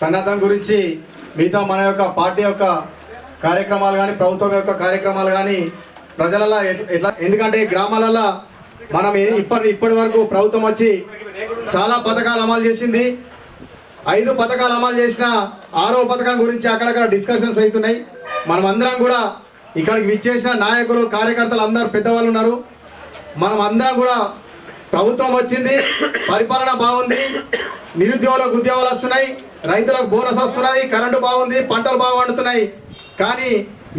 సన్నద్ధం గురించి మిగతా మన యొక్క పార్టీ యొక్క కార్యక్రమాలు కానీ ప్రభుత్వం యొక్క కార్యక్రమాలు కానీ ప్రజలలో ఎట్లా, ఎందుకంటే గ్రామాలలో మనం ఇప్పటి వరకు ప్రభుత్వం వచ్చి చాలా పథకాలు అమలు చేసింది. 5 పథకాలు అమలు చేసిన 6వ పథకం గురించి అక్కడక్కడ డిస్కషన్స్ అవుతున్నాయి. మనం అందరం కూడా ఇక్కడికి విచ్చేసిన నాయకులు కార్యకర్తలు అందరూ పెద్దవాళ్ళు ఉన్నారు. మనం అందరం కూడా ప్రభుత్వం వచ్చింది, పరిపాలన బాగుంది, నిరుద్యోగులకు ఉద్యోగాలు వస్తున్నాయి, రైతులకు బోనస్ వస్తున్నాయి, కరెంటు బాగుంది, పంటలు బాగా పండుతున్నాయి. కానీ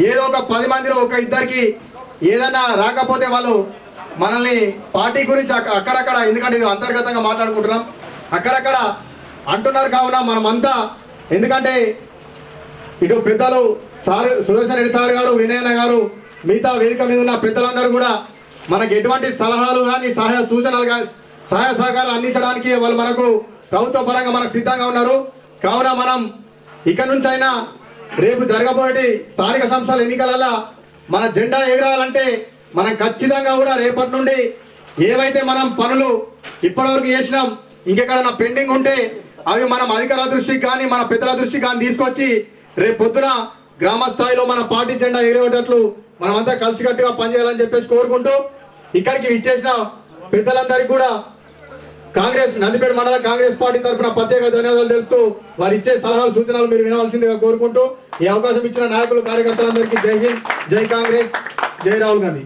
ఏదో ఒక 10 మందిలో ఒక ఇద్దరికి ఏదైనా రాకపోతే వాళ్ళు మనల్ని పార్టీ గురించి అక్కడక్కడ, ఎందుకంటే ఇది అంతర్గతంగా మాట్లాడుకుంటున్నాం, అక్కడక్కడ అంటున్నారు. కావున మనమంతా, ఎందుకంటే ఇటు పెద్దలు సార్ సుదర్శన్ రెడ్డి సార్ గారు, వినయన గారు, మిగతా వేదిక మీద ఉన్న పెద్దలందరూ కూడా మనకు ఎటువంటి సలహాలు కానీ సహాయ సూచనలు కానీ సహాయ సహకారాలు అందించడానికి వాళ్ళు మనకు ప్రభుత్వ పరంగా మనకు సిద్ధంగా ఉన్నారు. కావున మనం ఇక నుంచి అయినా రేపు జరగబోయే స్థానిక సంస్థల ఎన్నికలలో మన జెండా ఎగరాలంటే మనం ఖచ్చితంగా కూడా రేపటి నుండి ఏవైతే మనం పనులు ఇప్పటివరకు చేసినాం, ఇంకెక్కడన్నా పెండింగ్ ఉంటే అవి మనం అధికారుల దృష్టికి కానీ మన పెద్దల దృష్టికి కానీ తీసుకొచ్చి రేపు పొద్దున గ్రామ స్థాయిలో మన పార్టీ జెండా ఎగిరేటట్లు మనమంతా కలిసికట్టుగా పనిచేయాలని చెప్పేసి కోరుకుంటూ, ఇక్కడికి విచ్చేసిన పెద్దలందరికీ కూడా కాంగ్రెస్ నందిపేట మండల కాంగ్రెస్ పార్టీ తరఫున ప్రత్యేక ధన్యవాదాలు తెలుపుతూ వారు ఇచ్చే సలహాలు సూచనలు మీరు వినవలసిందిగా కోరుకుంటూ, ఈ అవకాశం ఇచ్చిన నాయకులు కార్యకర్తలందరికీ జై హింద్, జై కాంగ్రెస్, జై రాహుల్ గాంధీ.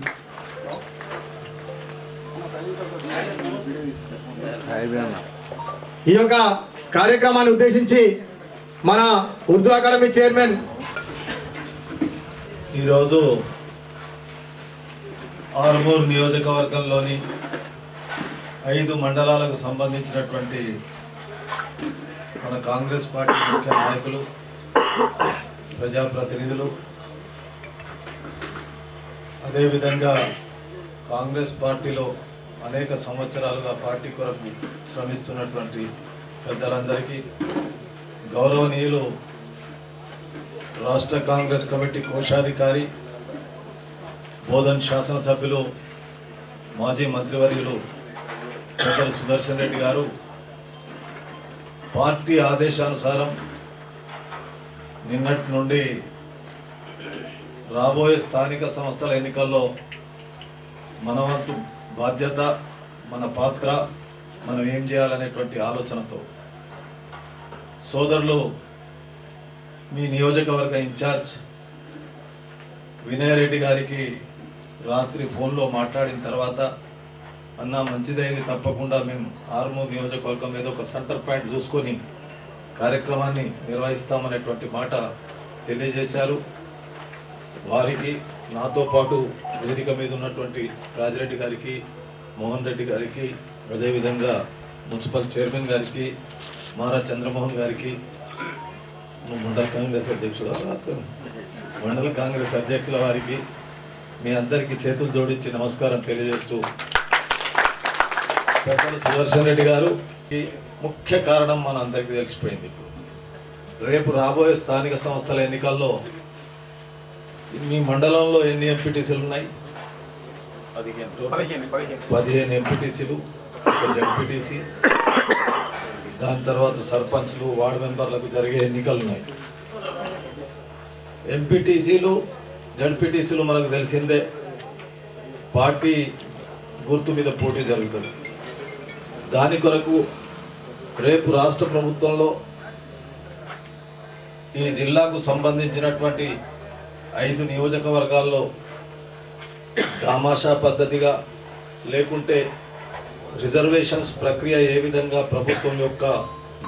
ఈ యొక్క కార్యక్రమాన్ని ఉద్దేశించి మన ఉర్దూ అకాడమీ చైర్మన్ ఈరోజు ఆర్మూర్ నియోజకవర్గంలోని 5 మండలాలకు సంబంధించినటువంటి మన కాంగ్రెస్ పార్టీ ముఖ్య నాయకులు, ప్రజాప్రతినిధులు, అదేవిధంగా కాంగ్రెస్ పార్టీలో అనేక సంవత్సరాలుగా పార్టీ కొరకు శ్రమిస్తున్నటువంటి పెద్దలందరికీ, గౌరవనీయులు రాష్ట్ర కాంగ్రెస్ కమిటీ కోశాధికారి, బోధన్ శాసనసభ్యులు, మాజీ మంత్రివర్యులు పెద్దలు సుదర్శన్ రెడ్డి గారు పార్టీ ఆదేశానుసారం నిన్నటి నుండి రాబోయే స్థానిక సంస్థల ఎన్నికల్లో మన వంతు బాధ్యత, మన పాత్ర, మనం ఏం చేయాలనేటువంటి ఆలోచనతో సోదరులు మీ నియోజకవర్గ ఇన్ఛార్జ్ వినయ్ రెడ్డి గారికి రాత్రి ఫోన్లో మాట్లాడిన తర్వాత, అన్న మంచిదైంది, తప్పకుండా మేము ఆర్మూర్ నియోజకవర్గం మీద ఒక సెంటర్ పాయింట్ చూసుకొని కార్యక్రమాన్ని నిర్వహిస్తామనేటువంటి మాట తెలియజేశారు. వారికి, నాతో పాటు వేదిక మీద ఉన్నటువంటి రాజిరెడ్డి గారికి, మోహన్ రెడ్డి గారికి, అదేవిధంగా మున్సిపల్ చైర్మన్ గారికి, మారా చంద్రమోహన్ గారికి, మండల కాంగ్రెస్ అధ్యక్షుల వారికి మీ అందరికీ చేతులు జోడించి నమస్కారం తెలియజేస్తూ, పెద్దలు సుదర్శన్ రెడ్డి గారు ఈ ముఖ్య కారణం మన అందరికీ తెలిసిపోయింది. ఇప్పుడు రేపు రాబోయే స్థానిక సంస్థల ఎన్నికల్లో మీ మండలంలో ఎన్ని ఎంపీటీసీలు ఉన్నాయి? 15 ఎంపీటీసీలు, ఒక జడ్పీటీసీ, దాని తర్వాత సర్పంచ్లు, వార్డు మెంబర్లకు జరిగే ఎన్నికలు ఉన్నాయి. ఎంపీటీసీలు, జడ్పీటీసీలు మనకు తెలిసిందే, పార్టీ గుర్తు మీద పోటీ జరుగుతుంది. దాని కొరకు రేపు రాష్ట్ర ప్రభుత్వంలో ఈ జిల్లాకు సంబంధించినటువంటి 5 నియోజకవర్గాల్లో తమాషా పద్ధతిగా లేకుంటే రిజర్వేషన్స్ ప్రక్రియ ఏ విధంగా ప్రభుత్వం యొక్క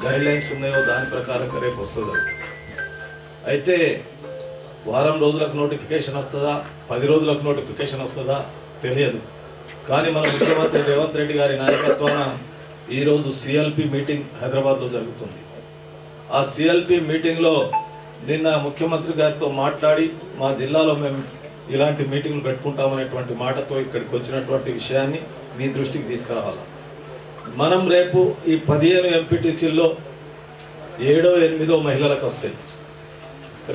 గైడ్లైన్స్ ఉన్నాయో దాని ప్రకారం రేపు వస్తుంది. అయితే వారం రోజులకు నోటిఫికేషన్ వస్తుందా, 10 రోజులకు నోటిఫికేషన్ వస్తుందా తెలియదు. కానీ మన ముఖ్యమంత్రి రేవంత్ రెడ్డి గారి నాయకత్వాన ఈరోజు సిఎల్పి మీటింగ్ హైదరాబాద్లో జరుగుతుంది. ఆ సిఎల్పి మీటింగ్లో నిన్న ముఖ్యమంత్రి గారితో మాట్లాడి మా జిల్లాలో మేము ఇలాంటి మీటింగ్లు పెట్టుకుంటామనేటువంటి మాటతో ఇక్కడికి వచ్చినటువంటి విషయాన్ని మీ దృష్టికి తీసుకురావాలి. మనం రేపు ఈ 15 ఎంపీటీసీల్లో 7వ 8వ మహిళలకు వస్తాయి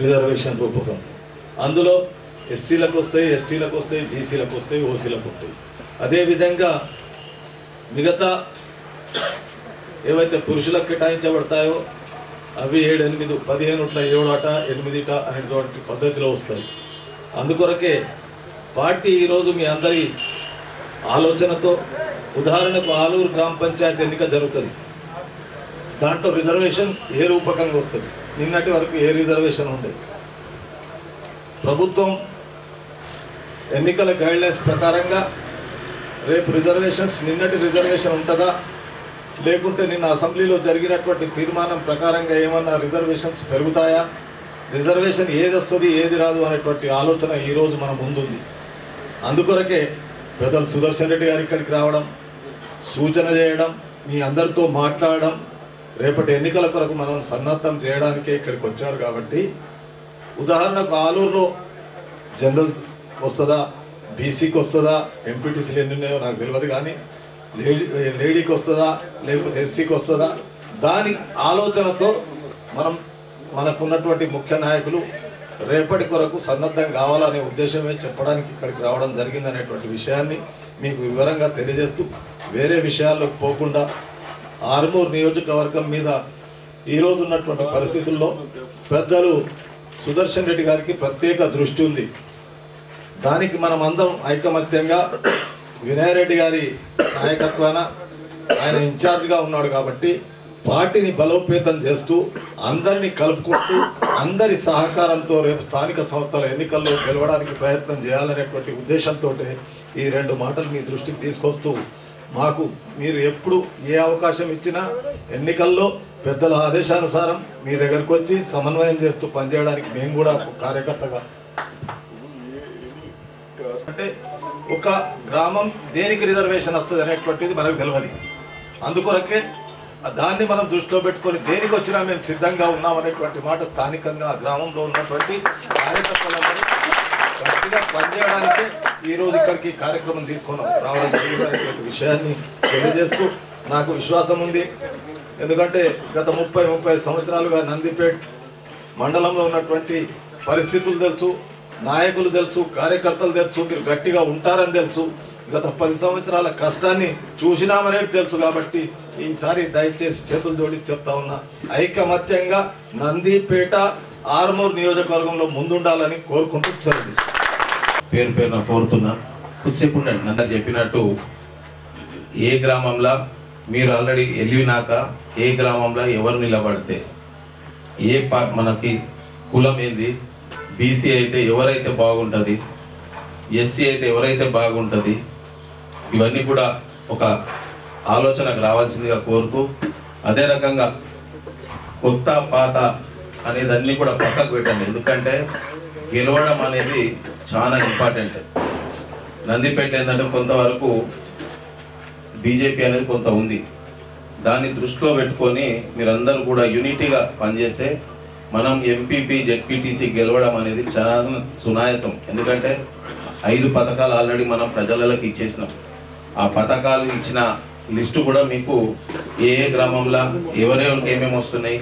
రిజర్వేషన్ రూపకం. అందులో ఎస్సీలకు వస్తాయి, ఎస్టీలకు వస్తాయి, బీసీలకు వస్తాయి, ఓసీలకు ఉంటాయి. అదేవిధంగా మిగతా ఏవైతే పురుషులకు కేటాయించబడతాయో అవి 7, 8, 15 7 అట 8 అనేటువంటి పద్ధతిలో వస్తాయి. అందుకొరకే పార్టీ ఈరోజు మీ అందరి ఆలోచనతో, ఉదాహరణకు ఆలూరు గ్రామ పంచాయతీ ఎన్నిక జరుగుతుంది, దాంట్లో రిజర్వేషన్ ఏ రూపకంగా వస్తుంది. నిన్నటి వరకు ఏ రిజర్వేషన్ ఉండేది. ప్రభుత్వం ఎన్నికల గైడ్లైన్స్ ప్రకారంగా రేపు రిజర్వేషన్స్ నిన్నటి రిజర్వేషన్ ఉంటుందా, లేకుంటే నిన్న అసెంబ్లీలో జరిగినటువంటి తీర్మానం ప్రకారంగా ఏమన్నా రిజర్వేషన్స్ పెరుగుతాయా, రిజర్వేషన్ ఏది వస్తుంది ఏది రాదు అనేటువంటి ఆలోచన ఈరోజు మన ముందుంది. అందుకొరకే పెద్దలు సుదర్శన్ రెడ్డి గారు ఇక్కడికి రావడం, సూచన చేయడం, మీ అందరితో మాట్లాడడం, రేపటి ఎన్నికల కొరకు మనం సన్నద్ధం చేయడానికే ఇక్కడికి వచ్చారు. కాబట్టి ఉదాహరణకు ఆలూరులో జనరల్ వస్తుందా, బీసీకి వస్తుందా, ఎంపీటీసీలు ఎన్ని ఉన్నాయో నాకు తెలియదు, కానీ లేడీకి వస్తుందా లేకపోతే ఎస్సీకి వస్తుందా, దాని ఆలోచనతో మనకున్నటువంటి ముఖ్య నాయకులు రేపటి కొరకు సన్నద్ధం కావాలనే ఉద్దేశమే చెప్పడానికి ఇక్కడికి రావడం జరిగిందనేటువంటి విషయాన్ని మీకు వివరంగా తెలియజేస్తూ, వేరే విషయాల్లోకి పోకుండా ఆర్మూర్ నియోజకవర్గం మీద ఈరోజు ఉన్నటువంటి పరిస్థితుల్లో పెద్దలు సుదర్శన్ రెడ్డి గారికి ప్రత్యేక దృష్టి ఉంది. దానికి మనం అందరం ఐకమత్యంగా వినయ్ రెడ్డి గారి నాయకత్వాన ఆయన ఇన్ఛార్జ్గా ఉన్నాడు కాబట్టి పార్టీని బలోపేతం చేస్తూ అందరినీ కలుపుకుంటూ అందరి సహకారంతో రేపు స్థానిక సంస్థల ఎన్నికల్లో గెలవడానికి ప్రయత్నం చేయాలనేటువంటి ఉద్దేశంతో ఈ 2 మాటలు మీ దృష్టికి తీసుకొస్తూ, మాకు మీరు ఎప్పుడు ఏ అవకాశం ఇచ్చినా ఎన్నికల్లో పెద్దల ఆదేశానుసారం మీ దగ్గరకు వచ్చి సమన్వయం చేస్తూ పనిచేయడానికి మేము కూడా ఒక కార్యకర్తగా, అంటే ఒక గ్రామం దేనికి రిజర్వేషన్ వస్తుంది అనేటువంటిది మనకు తెలియదు. అందుకొరకే దాన్ని మనం దృష్టిలో పెట్టుకొని దేనికి వచ్చినా మేము సిద్ధంగా ఉన్నామనేటువంటి మాట స్థానికంగా ఆ గ్రామంలో ఉన్నటువంటి కార్యకర్తలందరూ గట్టిగా పనిచేయడానికే ఈరోజు ఇక్కడికి కార్యక్రమం తీసుకున్నాం రావడం జరిగినటువంటి విషయాన్ని తెలియజేస్తూ నాకు విశ్వాసం ఉంది. ఎందుకంటే గత 30-35 సంవత్సరాలుగా నందిపేట్ మండలంలో ఉన్నటువంటి పరిస్థితులు తెలుసు, నాయకులు తెలుసు, కార్యకర్తలు తెలుసు, మీరు గట్టిగా ఉంటారని తెలుసు, గత 10 సంవత్సరాల కష్టాన్ని చూసినామనేది తెలుసు. కాబట్టి ఈసారి దయచేసి చేతులు జోడించి చెప్తా ఉన్నా, ఐకమత్యంగా నందిపేట ఆర్మూర్ నియోజకవర్గంలో ముందుండాలని కోరుకుంటూ సెలవు పేరు పేరున కోరుతున్నా. కొద్దిసేపు ఉండండి. అందరు చెప్పినట్టు ఏ గ్రామంలో మీరు ఆల్రెడీ వెళ్ళినాక ఏ గ్రామంలో ఎవరు నిలబడితే మనకి కులం ఏంది, బీసీ అయితే ఎవరైతే బాగుంటుంది, ఎస్సీ అయితే ఎవరైతే బాగుంటుంది, ఇవన్నీ కూడా ఒక ఆలోచనకు రావాల్సిందిగా కోరుతూ, అదే రకంగా కొత్త పాత అనేదన్నీ కూడా పక్కకు పెట్టండి. ఎందుకంటే గెలవడం అనేది చాలా ఇంపార్టెంట్. నందిపేట ఏంటంటే కొంతవరకు బీజేపీ అనేది కొంత ఉంది. దాన్ని దృష్టిలో పెట్టుకొని మీరందరూ కూడా యూనిటీగా పనిచేస్తే మనం ఎంపీపీ జెడ్పీటీసీ గెలవడం అనేది చాలా సునాయాసం. ఎందుకంటే 5 పథకాలు ఆల్రెడీ మనం ప్రజలకు ఇచ్చేసినాం. ఆ పథకాలు ఇచ్చిన లిస్టు కూడా మీకు ఏ గ్రామంలో ఎవరెవరికి ఏమేమి వస్తున్నాయి,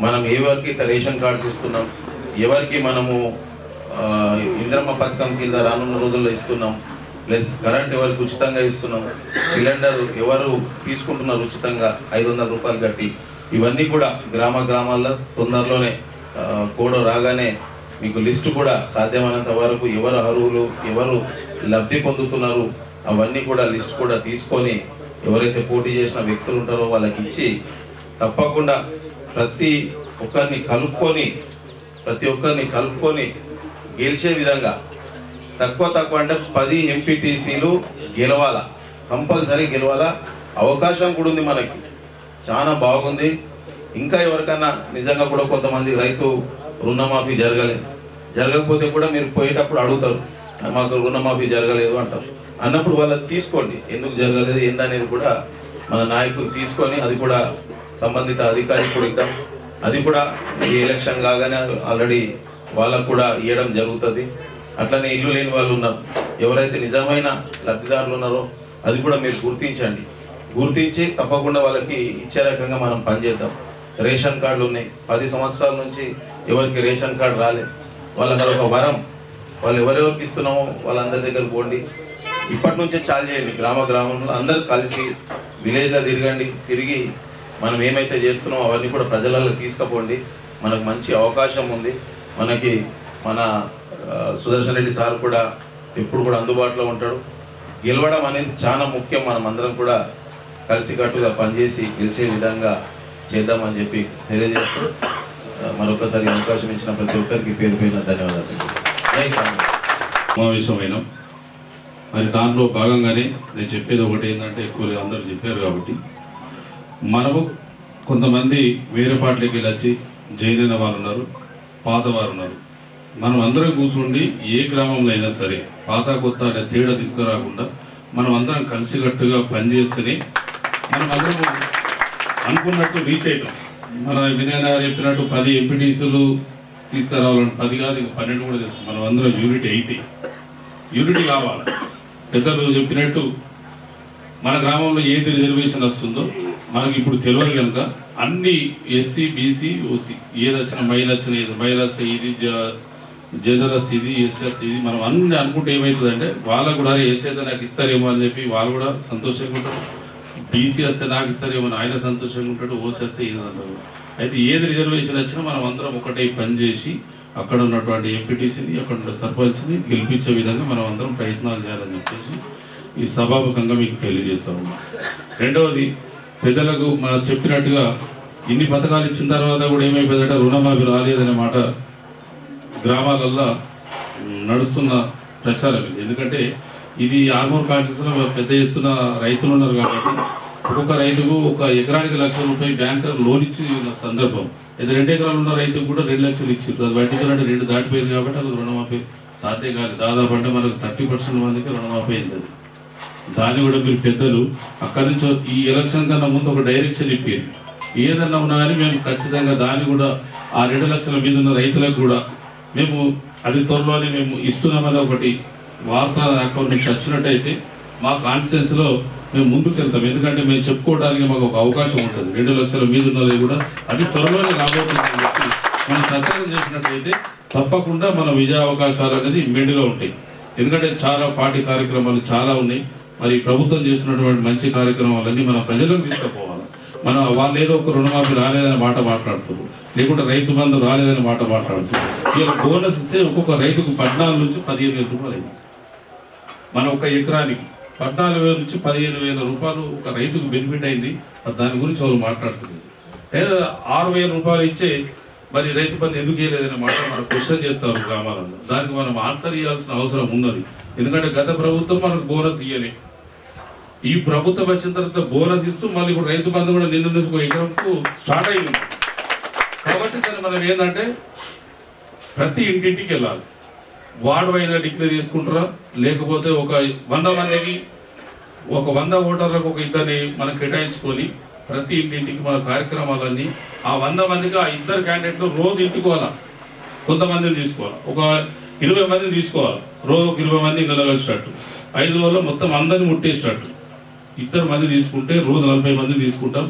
మనం ఎవరికి రేషన్ కార్డ్స్ ఇస్తున్నాం, ఎవరికి మనము ఇంద్రమ్మ పథకం కింద రానున్న రోజుల్లో ఇస్తున్నాం, ప్లస్ కరెంట్ ఎవరికి ఉచితంగా ఇస్తున్నాం, సిలిండర్ ఎవరు తీసుకుంటున్నారు ఉచితంగా 500 రూపాయలు కట్టి, ఇవన్నీ కూడా గ్రామాల్లో తొందరలోనే కోడ్ రాగానే మీకు లిస్టు కూడా సాధ్యమైనంత వరకు ఎవరు అర్హులు, ఎవరు లబ్ధి పొందుతున్నారు అవన్నీ కూడా లిస్ట్ కూడా తీసుకొని ఎవరైతే పోటీ చేసిన వ్యక్తులు ఉంటారో వాళ్ళకి ఇచ్చి తప్పకుండా ప్రతి ఒక్కరిని కలుపుకొని గెలిచే విధంగా తక్కువ అంటే 10 ఎంపీటీసీలు గెలవాలా, కంపల్సరీ గెలవాలా. అవకాశం కూడా ఉంది మనకి, చాలా బాగుంది. ఇంకా ఎవరికన్నా నిజంగా కూడా కొంతమంది రైతు రుణమాఫీ జరగకపోతే కూడా మీరు పోయేటప్పుడు అడుగుతారు, మాకు రుణమాఫీ జరగలేదు అంటారు. అన్నప్పుడు వాళ్ళకి తీసుకోండి, ఎందుకు జరగలేదు ఏందనేది కూడా మన నాయకులు తీసుకొని అది కూడా సంబంధిత అధికారికి కూడా ఇద్దాం. అది కూడా ఈ ఎలక్షన్ కాగానే ఆల్రెడీ వాళ్ళకు కూడా ఇవ్వడం జరుగుతుంది. అట్లనే ఇల్లు లేని వాళ్ళు ఉన్నారు, ఎవరైతే నిజమైన లబ్ధిదారులు ఉన్నారో అది కూడా మీరు గుర్తించి తప్పకుండా వాళ్ళకి ఇచ్చే రకంగా మనం పనిచేద్దాం. రేషన్ కార్డులు ఉన్నాయి, 10 సంవత్సరాల నుంచి ఎవరికి రేషన్ కార్డు రాలేదు, వాళ్ళకి అదొక వరం. వాళ్ళు ఎవరెవరికి ఇస్తున్నామో వాళ్ళందరి దగ్గర పోండి, ఇప్పటి నుంచే చాలు చేయండి. గ్రామంలో అందరూ కలిసి విలేజ్లో తిరిగి మనం ఏమైతే చేస్తున్నామో అవన్నీ కూడా ప్రజలలో తీసుకుపోండి. మనకు మంచి అవకాశం ఉంది. మనకి మన సుదర్శన్ రెడ్డి సార్ కూడా ఎప్పుడు కూడా అందుబాటులో ఉంటాడు. గెలవడం అనేది చాలా ముఖ్యం. మనం అందరం కూడా కలిసికట్టుగా పనిచేసి గెలిచే విధంగా చేద్దామని చెప్పి తెలియజేస్తూ మరొకసారి అవకాశం ఇచ్చిన ప్రతి ఒక్కరికి పేరు ధన్యవాదాలు. సమావేశమైన మరి దాంట్లో భాగంగానే నేను చెప్పేది ఒకటి ఏంటంటే, ఎక్కువ అందరూ చెప్పారు కాబట్టి మనము కొంతమంది వేరే పార్టీకి వెళ్ళి జైన్ వారు ఉన్నారు, పాత వారు ఉన్నారు. మనం అందరం కూర్చుండి ఏ గ్రామంలో అయినా సరే పాత కొత్త అనే తేడా తీసుకురాకుండా మనం అందరం కలిసికట్టుగా పనిచేస్తేనే మనం అందరం అనుకున్నట్టు రీచ్ అవుతాం. మన వినయ్ గారు చెప్పినట్టు 10 ఎంపీటీసీలు తీసుకురావాలని 10 కాదు, 12 కూడా చేస్తాం. మనం అందరం యూనిటీ కావాలి. పెద్దలు చెప్పినట్టు మన గ్రామంలో ఏది రిజర్వేషన్ వస్తుందో మనకి ఇప్పుడు తెలియదు కనుక అన్ని ఎస్సీ, బీసీ, ఓసీ ఏది వచ్చినా, మహిళస్ ఇది, జనరల్స్ ఇది, ఎస్ఎఫ్ ఇది, మనం అన్ని అనుకుంటే ఏమవుతుందంటే వాళ్ళకు కూడా ఎస్సీ అయితే నాకు ఇస్తారేమో అని చెప్పి వాళ్ళు కూడా సంతోషంగా ఉంటారు. బీసీ వస్తే నాకు ఇస్తారేమో ఆయన సంతోషంగా ఉంటాడు, ఓసీ వస్తే ఇది అంటారు. అయితే ఏది రిజర్వేషన్ వచ్చినా మనం అందరం ఒకటే పని చేసి అక్కడ ఉన్నటువంటి ఎంపీటీసీని, అక్కడ ఉన్న సర్పంచ్ని గెలిపించే విధంగా మనం అందరం ప్రయత్నాలు చేయాలని చెప్పేసి ఈ సభాముఖంగా మీకు తెలియజేస్తాము. రెండవది, పెద్దలకు మనం చెప్పినట్టుగా ఇన్ని పథకాలు ఇచ్చిన తర్వాత కూడా ఏమైపోయిందంటే రుణమాఫీ రాలేదనే మాట గ్రామాలల్లో నడుస్తున్న ప్రచారం ఇది. ఎందుకంటే ఇది ఆర్మూర్ కాన్స్టిట్యూన్సీలో పెద్ద ఎత్తున రైతులు ఉన్నారు కాబట్టి ఒక్కొక్క రైతుకు 1 ఎకరానికి ₹1,00,000 బ్యాంకర్ లోన్ ఇచ్చిన సందర్భం. అయితే 2 ఎకరాలు ఉన్న రైతుకు కూడా 2 లక్షలు ఇచ్చారు. అది పట్టుకుంటే 2 దాటిపోయింది కాబట్టి అది రుణమాఫీ సాధ్యం కాదు. దాదాపు అంటే మనకు 30% మందికి రుణమాఫీ అయింది. దాన్ని కూడా మీరు పెద్దలు అక్కడి నుంచి ఈ ఎలక్షన్ కన్నా ముందు ఒక డైరెక్షన్ ఇప్పారు. ఏదన్నా ఉన్నా కానీ మేము ఖచ్చితంగా దాన్ని కూడా ఆ 2 లక్షల మీద ఉన్న రైతులకు కూడా మేము అది త్వరలోనే మేము ఇస్తున్నామని ఒకటి వార్తా అకౌంట్ నుంచి వచ్చినట్టయితే మా కాన్స్టిట్యున్సీలో మేము ముందుకు వెళ్తాం. ఎందుకంటే మేము చెప్పుకోవడానికి మాకు ఒక అవకాశం ఉంటుంది. 2 లక్షల మీద ఉన్నది కూడా అది త్వరలోనే రాబోతుందని చెప్పి మనం సంతకం చేసినట్టయితే తప్పకుండా మన విజయ అవకాశాలు అనేది మెండుగా ఉంటాయి. ఎందుకంటే చాలా పార్టీ కార్యక్రమాలు చాలా ఉన్నాయి. మరి ప్రభుత్వం చేసినటువంటి మంచి కార్యక్రమాలన్నీ మన ప్రజలకు తీసుకుపోవాలి. మనం వాళ్ళు ఏదో ఒక రుణమాఫీ రాలేదనే మాట మాట్లాడుతున్నారు, లేకుంటే రైతు బంధు రాలేదనే మాట మాట్లాడుతున్నారు. ఇలా బోనస్ ఇస్తే ఒక్కొక్క రైతుకు 14 నుంచి 15,000 రూపాయలు అయింది. మనం 1 ఎకరానికి 14,000 నుంచి 15,000 రూపాయలు ఒక రైతుకు బెనిఫిట్ అయింది. దాని గురించి వాళ్ళు మాట్లాడుతున్నారు. లేదా 6,000 రూపాయలు ఇచ్చే మరి రైతు బంధు ఎందుకు ఇవ్వలేదనే మాట మనం క్వశ్చన్ చేస్తారు గ్రామాలలో. దానికి మనం ఆన్సర్ ఇవ్వాల్సిన అవసరం ఉన్నది. ఎందుకంటే గత ప్రభుత్వం మనకు బోనస్ ఇవ్వలే. ఈ ప్రభుత్వం వచ్చిన తర్వాత బోనస్ ఇస్తూ మళ్ళీ ఇప్పుడు రైతు బంధు కూడా నిన్న నుంచి 1 ఎకరంకు స్టార్ట్ అయింది. కాబట్టి దాన్ని మనం ఏంటంటే ప్రతి ఇంటింటికి వెళ్ళాలి. వార్డు వైజ్గా డిక్లేర్ చేసుకుంటారా, లేకపోతే ఒక 100 మందికి 100 ఓటర్లకు ఒక ఇద్దరిని మనం కేటాయించుకొని ప్రతి ఇంటింటికి మన కార్యక్రమాలన్నీ ఆ 100 మందికి ఆ 2 క్యాండిడేట్లు రోజు ఇంటికోవాలా. కొంతమందిని తీసుకోవాలి, ఒక 20 మందిని తీసుకోవాలి. రోజు 20 మంది నిలగలిసేటట్టు 5 రోజుల్లో మొత్తం అందరినీ ముట్టేసేటట్టు 2 మంది తీసుకుంటే రోజు 40 మంది తీసుకుంటాం.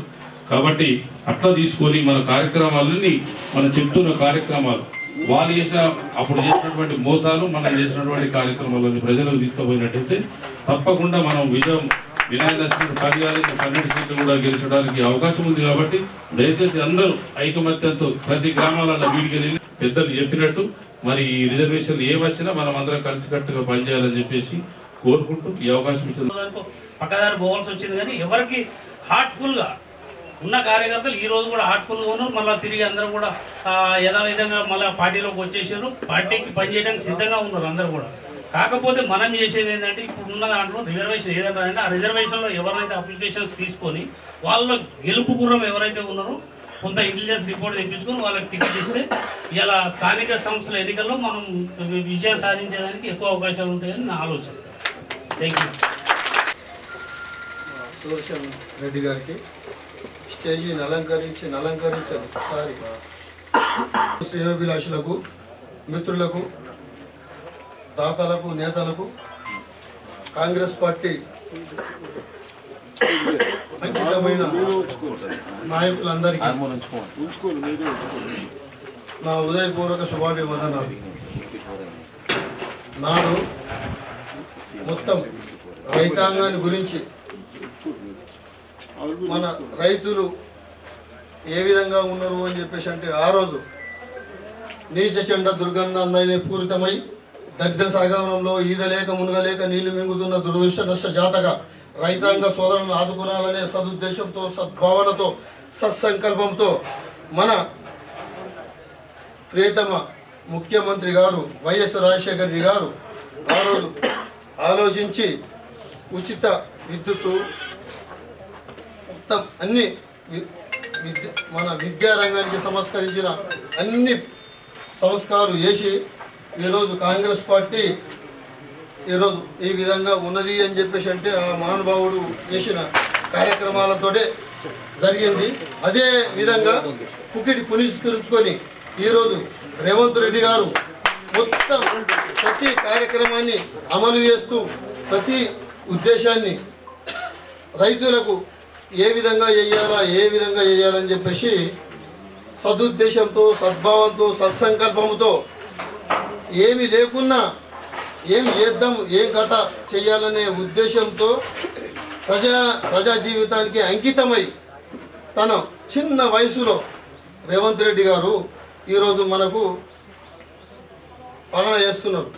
కాబట్టి అట్లా తీసుకొని మన కార్యక్రమాలన్నీ మనం చెప్తున్న కార్యక్రమాలు వాళ్ళు అప్పుడు చేసినటువంటి మోసాలు మనం చేసినటువంటి కార్యక్రమాలని ప్రజలకు తీసుకుపోయినట్టయితే తప్పకుండా మనం వినాయక నచ్చిన 12 సీట్లు కూడా గెలిచడానికి అవకాశం ఉంది. కాబట్టి దయచేసి అందరూ ఐకమత్యంతో ప్రతి గ్రామాలలో వీడికి వెళ్ళి పెద్దలు చెప్పినట్టు మరి ఈ రిజర్వేషన్లు ఏమొచ్చినా మనం అందరం కలిసికట్టుగా పనిచేయాలని చెప్పేసి కోరుకుంటూ ఈ అవకాశం ఇచ్చిన పక్కదారి పోవాల్సి వచ్చింది. కానీ ఎవరికి హార్ట్ఫుల్గా ఉన్న కార్యకర్తలు ఈ రోజు కూడా హార్ట్ఫుల్గా ఉన్నారు. మళ్ళీ తిరిగి అందరం కూడా యథావిధంగా మళ్ళీ పార్టీలోకి వచ్చేసారు. పార్టీకి పనిచేయడానికి సిద్ధంగా ఉన్నారు అందరూ కూడా. కాకపోతే మనం చేసేది ఏంటంటే ఇప్పుడున్న దాంట్లో రిజర్వేషన్ ఏదైనా అంటే ఆ రిజర్వేషన్లో ఎవరైతే అప్లికేషన్స్ తీసుకొని వాళ్ళ గెలుపు గుర్రం ఎవరైతే ఉన్నారో కొంత ఇంటెలిజెన్స్ రిపోర్ట్ తెప్పించుకొని వాళ్ళకి టికెట్ ఇస్తే ఇలా స్థానిక సంస్థల ఎన్నికల్లో మనం విజయం సాధించేదానికి ఎక్కువ అవకాశాలు ఉంటాయని నా ఆలోచన. Thank you. సుదర్శన్ రెడ్డి గారికి స్టేజీని అలంకరించారు సారి శ్రేయోభిలాషులకు, మిత్రులకు, దాతలకు, నేతలకు, కాంగ్రెస్ పార్టీ అంకితమైన నాయకులందరికీ నా ఉదయపూర్వక శుభాభివందనాలు. నాడు మొత్తం రైతాంగాన్ని గురించి మన రైతులు ఏ విధంగా ఉన్నారు అని చెప్పేసి అంటే ఆ రోజు నీచచండ దుర్గంధాన్ని పూరితమై దరిద్ర సాగరంలో ఈదలేక మునగలేక నీళ్లు మింగుతున్న దురదృష్ట నష్ట జాతగా రైతాంగ సోదరులను ఆదుకోవాలనే సదుద్దేశంతో, సద్భావనతో, సత్సంకల్పంతో మన ప్రియతమ ముఖ్యమంత్రి గారు వైఎస్ రాజశేఖర రెడ్డి గారు ఆ రోజు ఆలోచించి ఉచిత విద్యుత్తు మొత్తం అన్ని మన విద్యారంగానికి సంస్కరించిన అన్ని సంస్కారాలు చేసి ఈరోజు కాంగ్రెస్ పార్టీ ఈరోజు ఈ విధంగా ఉన్నది అని చెప్పేసి అంటే ఆ మహానుభావుడు చేసిన కార్యక్రమాలతోటే జరిగింది. అదే విధంగా పుకిటి పునీస్కరించుకొని ఈరోజు రేవంత్ రెడ్డి గారు మొత్తం ప్రతి కార్యక్రమాన్ని అమలు చేస్తూ ప్రతి ఉద్దేశాన్ని రైతులకు ఏ విధంగా చేయాలని చెప్పేసి సదుద్దేశంతో, సద్భావంతో, సత్సంకల్పంతో ఏమి లేకున్నా ఏం చేద్దాం, ఏం కథ చేయాలనే ఉద్దేశంతో ప్రజా జీవితానికి అంకితమై తన చిన్న వయసులో రేవంత్ రెడ్డి గారు ఈరోజు మనకు పాలన చేస్తున్నారు.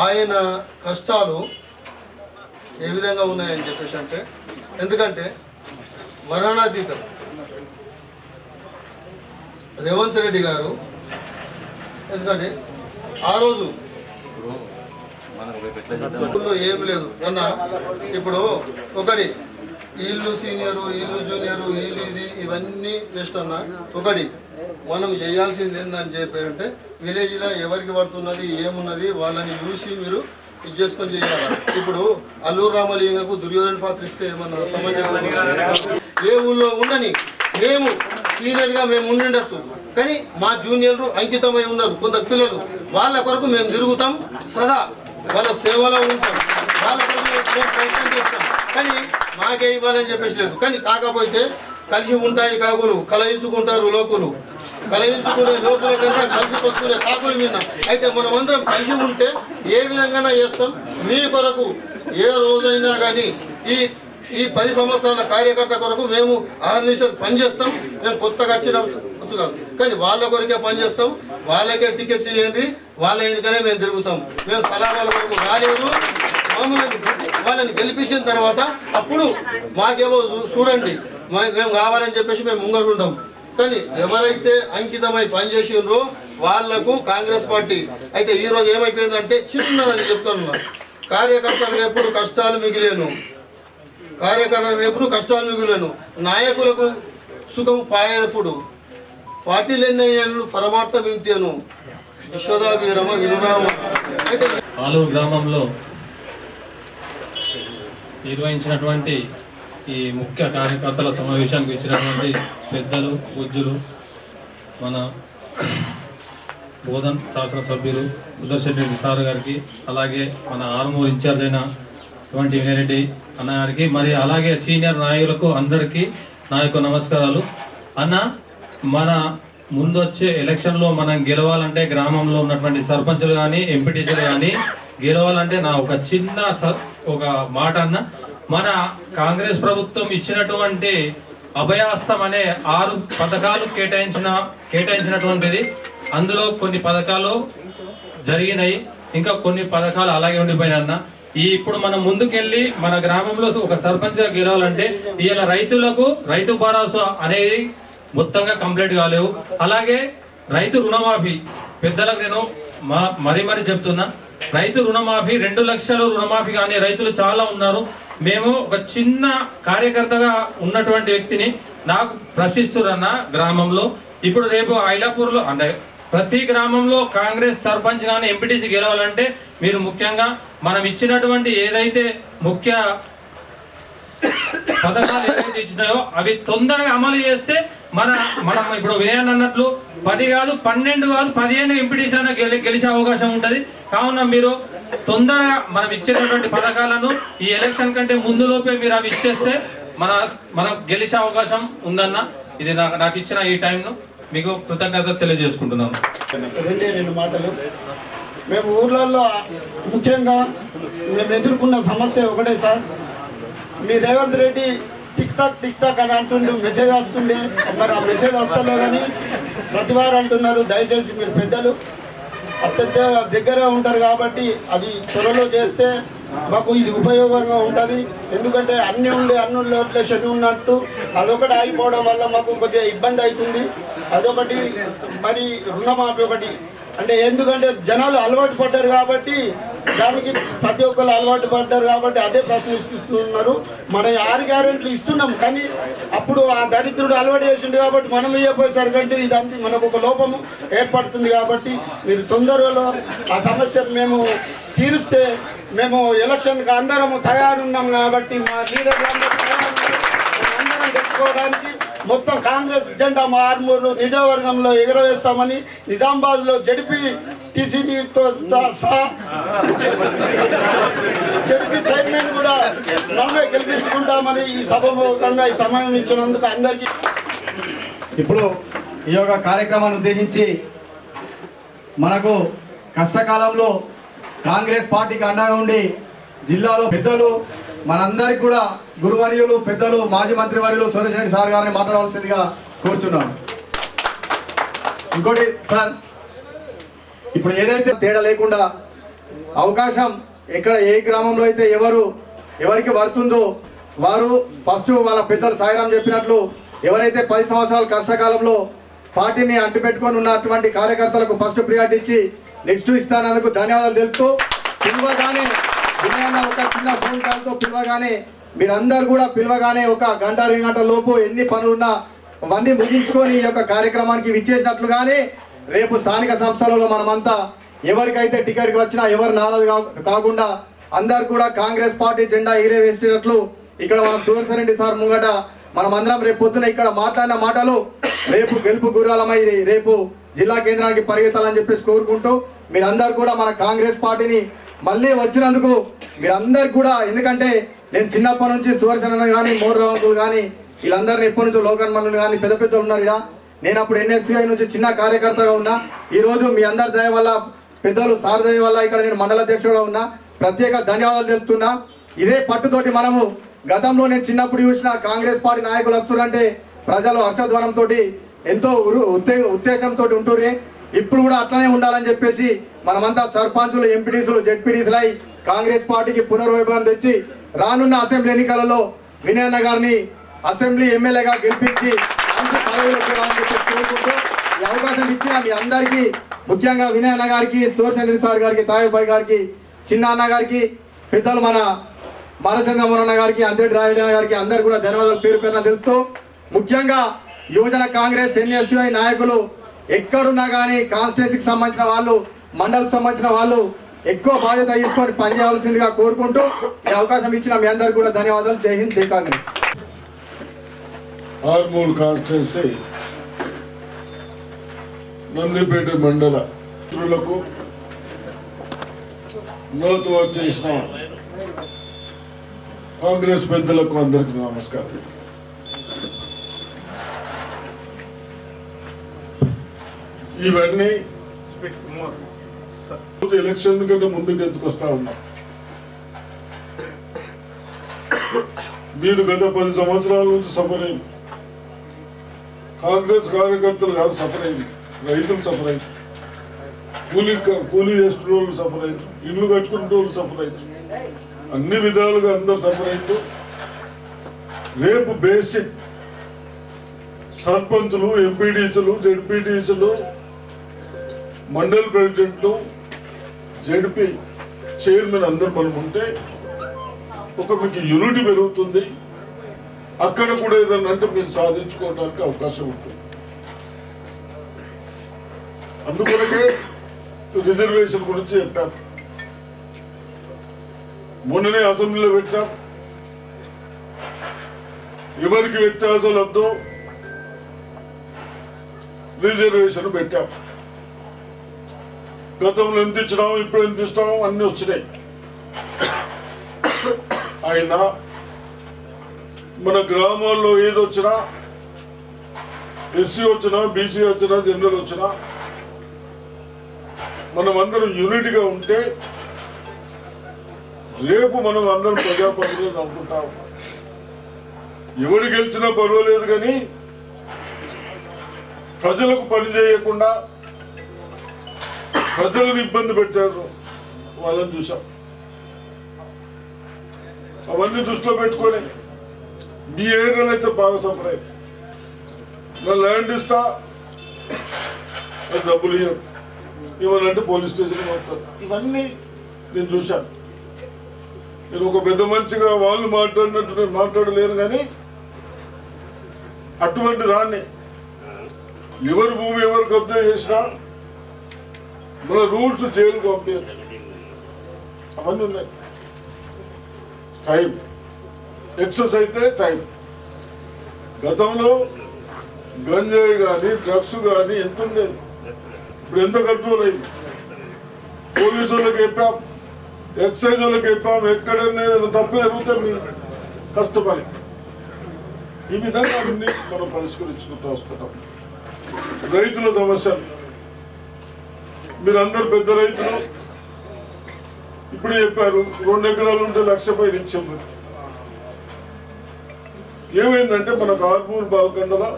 ఆయన కష్టాలు ఏ విధంగా ఉన్నాయని చెప్పేసి అంటే ఎందుకంటే వర్ణనాతీతం రేవంత్ రెడ్డి గారు. ఎందుకంటే ఆ రోజు ఏమి లేదు అన్న. ఇప్పుడు ఒకటి ఇల్లు సీనియరు, ఇల్లు జూనియరు, ఇల్లు ఇది ఇవన్నీ వేస్ట్ అన్న. ఒకటి మనం చేయాల్సింది ఏందని చెప్పారంటే విలేజ్లో ఎవరికి పడుతున్నది ఏమున్నది వాళ్ళని చూసి మీరు ఇది చేసుకొని చేయాలి. ఇప్పుడు అల్లూరు రామలింగకు దుర్యోధన పాత్ర ఇస్తే ఏమన్నా సమాజం ఏ ఊళ్ళో ఉండని మేము సీనియర్గా మేము ఉండిండొచ్చు, కానీ మా జూనియర్లు అంకితమై ఉన్నారు కొందరు పిల్లలు. వాళ్ళ కొరకు మేము తిరుగుతాం, సదా వాళ్ళ సేవలో ఉంటాం, వాళ్ళ కొరకు మేము ప్రయత్నం చేస్తాం. కానీ మాకే ఇవ్వాలని చెప్పేసి లేదు. కానీ కాకపోతే కలిసి ఉంటాయి కాకులు, కలయించుకుంటారు లోకులు, కలయించుకునే లోకుల కన్నా కలిసి కొట్టుకునే కాకులు విన్నాం. అయితే మనమందరం కలిసి ఉంటే ఏ విధంగా చేస్తాం. మీ కొరకు ఏ రోజైనా కానీ ఈ 10 సంవత్సరాల కార్యకర్త కొరకు మేము 6 నిమిషాలు పనిచేస్తాం. మేము కొత్తగా వచ్చిన కాదు, కానీ వాళ్ళ కొరకే పనిచేస్తాం. వాళ్ళకే టికెట్ ఇవ్వండి, వాళ్ళ ఎన్నికనే మేము తిరుగుతాం. మేము సలహాల కొరకు రాలేదు. వాళ్ళని గెలిపించిన తర్వాత అప్పుడు మాకేమో చూడండి మేము కావాలని చెప్పేసి మేము ముంగడుంటాం. కానీ ఎవరైతే అంకితమై పనిచేసినరో వాళ్లకు కాంగ్రెస్ పార్టీ అయితే ఈరోజు ఏమైపోయిందంటే చిన్న చెప్తున్నారు, కార్యకర్తలకు ఎప్పుడు కష్టాలు మిగిలేను, నాయకులకు సుఖం పాయేప్పుడు పార్టీలు ఎన్నయ్యాను పరమార్థం ఇంతేను విశ్వదాభిరమ వినురామ. అయితే ఆలూరు గ్రామంలో నిర్వహించినటువంటి ఈ ముఖ్య కార్యకర్తల సమావేశానికి ఇచ్చినటువంటి పెద్దలు, పూజ్యులు, మన బోధన్ శాసనసభ్యులు సుదర్శన్ రెడ్డి సార్ గారికి, అలాగే మన ఆర్మూర్ ఇన్ఛార్జ్ అయిన వినయరెడ్డి అన్న గారికి, మరి అలాగే సీనియర్ నాయకులకు అందరికీ నా యొక్క నమస్కారాలు. అన్న, మన ముందొచ్చే ఎలక్షన్లో మనం గెలవాలంటే గ్రామంలో ఉన్నటువంటి సర్పంచులు కానీ ఎంపీటీసీలు కానీ గెలవాలంటే నా ఒక చిన్న ఒక మాట అన్న, మన కాంగ్రెస్ ప్రభుత్వం ఇచ్చినటువంటి అభయాస్తం అనే 6 పథకాలు కేటాయించినటువంటిది. అందులో కొన్ని పథకాలు జరిగినాయి, ఇంకా కొన్ని పథకాలు అలాగే ఉండిపోయినాయి అన్న. ఇప్పుడు మనం ముందుకెళ్ళి మన గ్రామంలో ఒక సర్పంచ్గా గెలవాలంటే ఇవాళ రైతులకు రైతు భరోసా అనేది మొత్తంగా కంప్లీట్ కాలేవు. అలాగే రైతు రుణమాఫీ పెద్దలకు నేను మరీ చెప్తున్నా, రైతు రుణమాఫీ 2 లక్షలు రుణమాఫీ కానీ రైతులు చాలా ఉన్నారు. మేము ఒక చిన్న కార్యకర్తగా ఉన్నటువంటి వ్యక్తిని నాకు ప్రశ్నిస్తురన్న గ్రామంలో. ఇప్పుడు రేపు ఐలాపూర్లో అంటే ప్రతి గ్రామంలో కాంగ్రెస్ సర్పంచ్ కానీ ఎంపీటీసీ గెలవాలంటే మీరు ముఖ్యంగా మనం ఇచ్చినటువంటి ఏదైతే ముఖ్య పథకాలు ఏదైతే ఇచ్చినాయో అవి తొందరగా అమలు చేస్తే మనం ఇప్పుడు వినయన్ అన్నట్లు 10 కాదు 12 కాదు 15 ఎంపీటీసీ అయినా గెలిచే అవకాశం ఉంటుంది. కావున మీరు తొందరగా మనం ఇచ్చేటటువంటి పథకాలను ఈ ఎలక్షన్ కంటే ముందులోపే మీరు అవి ఇచ్చేస్తే మనం గెలిచే అవకాశం ఉందన్న. ఇది నాకు ఇచ్చిన ఈ టైంను మీకు కృతజ్ఞత తెలియజేసుకుంటున్నాను. 2 మాటలు. మేము ఊర్లలో ముఖ్యంగా మేము ఎదుర్కొన్న సమస్య ఒకటే సార్. మీ రేవంత్ రెడ్డి టిక్ టాక్ అని అంటుండే మెసేజ్ వస్తుండే, మరి ఆ మెసేజ్ వస్తలేదని ప్రతి వారు అంటున్నారు. దయచేసి మీరు పెద్దలు అత్యంత దగ్గర ఉంటారు కాబట్టి అది త్వరలో చేస్తే మాకు ఇది ఉపయోగంగా ఉంటుంది. ఎందుకంటే అన్నీ ఉండే అన్నుల్లో శని ఉన్నట్టు అదొకటి ఆగిపోవడం వల్ల మాకు కొద్దిగా ఇబ్బంది అవుతుంది. అదొకటి. మరి రుణమాఫీ ఒకటి అంటే ఎందుకంటే జనాలు అలవాటు పడ్డారు కాబట్టి దానికి ప్రతి ఒక్కరు అలవాటు పడ్డారు కాబట్టి అదే ప్రశ్నిస్తున్నారు. మన 6 గ్యారెంటీలు ఇస్తున్నాం కానీ అప్పుడు ఆ దరిద్రుడు అలవాటు చేసిండు కాబట్టి మనం ఇవ్వకపోయేసరికంటే ఇదంతా మనకు ఒక లోపము ఏర్పడుతుంది. కాబట్టి మీరు తొందరలో ఆ సమస్యను మేము తీరుస్తే మేము ఎలక్షన్కి అందరము తయారున్నాం కాబట్టి మా లీడర్లందరూ అందరం తెచ్చుకోవడానికి మొత్తం కాంగ్రెస్ జెండా మా ఆర్మూరు నిజవర్గంలో ఎగురవేస్తామని నిజామాబాద్లో జడ్పీటీసీతో సహా జడ్పీ చైర్మన్ కూడా మనమే గెలిపించుకుంటామని ఈ సభముఖంగా ఈ సమయం ఇచ్చినందుకు అందరికీ. ఇప్పుడు ఈ యొక్క కార్యక్రమాన్ని ఉద్దేశించి మనకు కష్టకాలంలో కాంగ్రెస్ పార్టీకి అండగా ఉండి జిల్లాలో పెద్దలు మనందరికీ కూడా గురువర్యులు పెద్దలు మాజీ మంత్రి వర్యులు సురేష్ రెడ్డి సార్ గారిని మాట్లాడవలసిందిగా కోరుచున్నాను. ఇంకోటి సార్, ఇప్పుడు ఏదైతే తేడా లేకుండా అవకాశం ఎక్కడ ఏ గ్రామంలో అయితే ఎవరికి పడుతుందో వారు ఫస్ట్ వాళ్ళ పెద్దలు సాయిరాం చెప్పినట్లు ఎవరైతే 10 సంవత్సరాల కష్టకాలంలో పార్టీని అంటిపెట్టుకొని ఉన్నటువంటి కార్యకర్తలకు ఫస్ట్ ప్రియారిటీ ఇచ్చి నెక్స్ట్ ఇస్తానందుకు ధన్యవాదాలు తెలుపుతూ పిలవగానే వినయన్న ఒక చిన్న ఫోన్ కాల్తో పిలవగానే మీరందరూ కూడా పిలవగానే ఒక గంట 2 గంటల లోపు ఎన్ని పనులున్నా అవన్నీ ముగించుకొని ఈ యొక్క కార్యక్రమానికి విచ్చేసినట్లుగానే రేపు స్థానిక సంస్థలలో మనమంతా ఎవరికైతే టికెట్కి వచ్చినా ఎవరు నారాజు కాకుండా అందరు కూడా కాంగ్రెస్ పార్టీ జెండా ఎగిరేవేసేటట్లు ఇక్కడ మన సురేష్ రెడ్డి సార్ ముంగట మనమందరం రేపు పొద్దున ఇక్కడ మాట్లాడిన మాటలు రేపు గెలుపు గుర్రాలమై రేపు జిల్లా కేంద్రానికి పరిగెత్తాలని చెప్పేసి కోరుకుంటూ మీరందరూ కూడా మన కాంగ్రెస్ పార్టీని మళ్ళీ వచ్చినందుకు మీరందరు కూడా, ఎందుకంటే నేను చిన్నప్పటి నుంచి సువర్శన కానీ మోర్రావులు కానీ వీళ్ళందరినీ ఎప్పటి నుంచో లోకల్ మనులు కానీ పెద్ద పెద్దలు ఉన్నారు ఇక్కడ. నేను అప్పుడు NSCI నుంచి చిన్న కార్యకర్తగా ఉన్నా. ఈరోజు మీ అందరి దయ వల్ల పెద్దలు సార్ దయ వల్ల ఇక్కడ నేను మండల అధ్యక్షుడుగా ఉన్నా. ప్రత్యేక ధన్యవాదాలు తెలుపుతున్నా. ఇదే పట్టుతోటి మనము గతంలో నేను చిన్నప్పుడు చూసిన కాంగ్రెస్ పార్టీ నాయకులు వస్తున్నారంటే ప్రజలు హర్షధ్వనంతో ఎంతో ఉద్దేశంతో ఉంటుర్రే. ఇప్పుడు కూడా అట్లనే ఉండాలని చెప్పేసి మనమంతా సర్పంచులు ఎంపీటీసీలు జెడ్పీటీసీలు అయి కాంగ్రెస్ పార్టీకి పునర్వైభవం తెచ్చి రానున్న అసెంబ్లీ ఎన్నికలలో వినయన్న గారిని అసెంబ్లీ ఎమ్మెల్యేగా గెలిపించి మంచి పదవిలోకి కోరుకుంటూ ఈ అవకాశం ఇచ్చిన మీ అందరికీ ముఖ్యంగా వినయన్న గారికి, సురేష్ రెడ్డి సార్ గారికి, తాయబాయ్ గారికి, చిన్న అన్న గారికి, పెద్దలు మన మారచంద్రమోహన్ గారికి, అంద్రెడ్డి రాయుడు గారికి అందరు కూడా ధన్యవాదాలు పేరు పేరున తెలుపుతూ ముఖ్యంగా యువజన కాంగ్రెస్ NSCI నాయకులు ఎక్కడున్నా కానీ కాన్స్టిట్యున్సీకి సంబంధించిన వాళ్ళు, మండలికి సంబంధించిన వాళ్ళు ఎక్కువ బాధ్యత తీసుకొని పనిచేయవలసిందిగా కోరుకుంటూ ఈ అవకాశం ఇచ్చిన మీ అందరికీ కూడా ధన్యవాదాలు. జై హింద్, జై కాంగ్రెస్. ఆర్మూర్ కాన్స్టిట్యున్సీ నందిపేట మండల మిత్రులకు నోటు వచ్చేసిన కాంగ్రెస్ పెద్దలకు అందరికీ నమస్కారం. ఇవన్నీ ఎలక్షన్ కంటే ముందుకు ఎత్తుకొస్తా ఉన్నాం. మీరు గత 10 సంవత్సరాల నుంచి సఫర్ అయింది. కాంగ్రెస్ కార్యకర్తలు కాదు సఫర్ అయింది, రైతులు సఫర్ అయింది, కూలీ చేస్తున్న వాళ్ళు సఫర్ అయింది, ఇల్లు కట్టుకునే వాళ్ళు సఫర్ అయింది, అన్ని విధాలుగా అందరు సఫర్ అయింది. రేపు బేసిక్ సర్పంచులు, ఎంపీడీసీలు, జెడ్పీటీసీలు, మండల్ ప్రెసిడెంట్లు, జెడ్పీ చైర్మన్ అందరు మనం ఉంటే ఒక మీకు యూనిటీ పెరుగుతుంది. అక్కడ కూడా ఏదన్నా అంటే మీరు సాధించుకోవడానికి అవకాశం ఉంటుంది. అందుకొరకే రిజర్వేషన్ గురించి చెప్పాం. మొన్ననే అసెంబ్లీలో పెట్టాం. ఎవరికి వ్యత్యాసాలు వద్దు రిజర్వేషన్ పెట్టాం. గతంలో ఎంత ఇచ్చినాం, ఇప్పుడు ఎంత ఇస్తాం అన్ని వచ్చినాయి. అయినా మన గ్రామాల్లో ఏది వచ్చినా, ఎస్సీ వచ్చినా, బీసీ వచ్చినా, జనరల్ వచ్చినా, మనం అందరం యూనిటీగా ఉంటే రేపు మనం అందరం ప్రజాప్రతినిధులు అనుకుంటాం. ఎవడు గెలిచినా పర్వాలేదు, కానీ ప్రజలకు పని చేయకుండా ప్రజలను ఇబ్బంది పెట్టారు వాళ్ళని చూసాం. అవన్నీ దృష్టిలో పెట్టుకొని మీ ఏరియాలో అయితే బాగా సఫర్ అయ్యి నా ల్యాండ్ ఇస్తా డబ్బులు ఇవ్వరు, ఇవ్వాలంటే పోలీస్ స్టేషన్ పోతారు. ఇవన్నీ నేను చూశాను. నేను ఒక పెద్ద మనిషిగా వాళ్ళు మాట్లాడినట్టు నేను మాట్లాడలేను, కానీ అటువంటి దాన్ని ఎవరి భూమి ఎవరు కబ్జా చేసినా మన రూల్స్ జైలు పంపించచ్చు. అవన్నీ ఉన్నాయి. టైం ఎక్సెస్ అయితే టైం. గతంలో గంజాయి కానీ డ్రగ్స్ కానీ ఎంత ఉండేది, ఇప్పుడు ఎంత కంట్రోల్ అయింది. పోలీసు వాళ్ళకి చెప్పాం, ఎక్సైజ్ వాళ్ళకి చెప్పాం, ఎక్కడైనా ఏదైనా తప్పు జరిగితే మీరు కష్టపడి ఈ విధంగా అన్ని మనం పరిష్కరించుకుంటూ వస్తున్నాం. రైతుల సమస్యలు మీరందరూ పెద్ద రైతులు ఇప్పుడు చెప్పారు. 2 ఎకరాలు ఉంటే 1,00,000 పైన ఇచ్చాము. ఏమైందంటే మన కార్పూర్ బాల్కండలో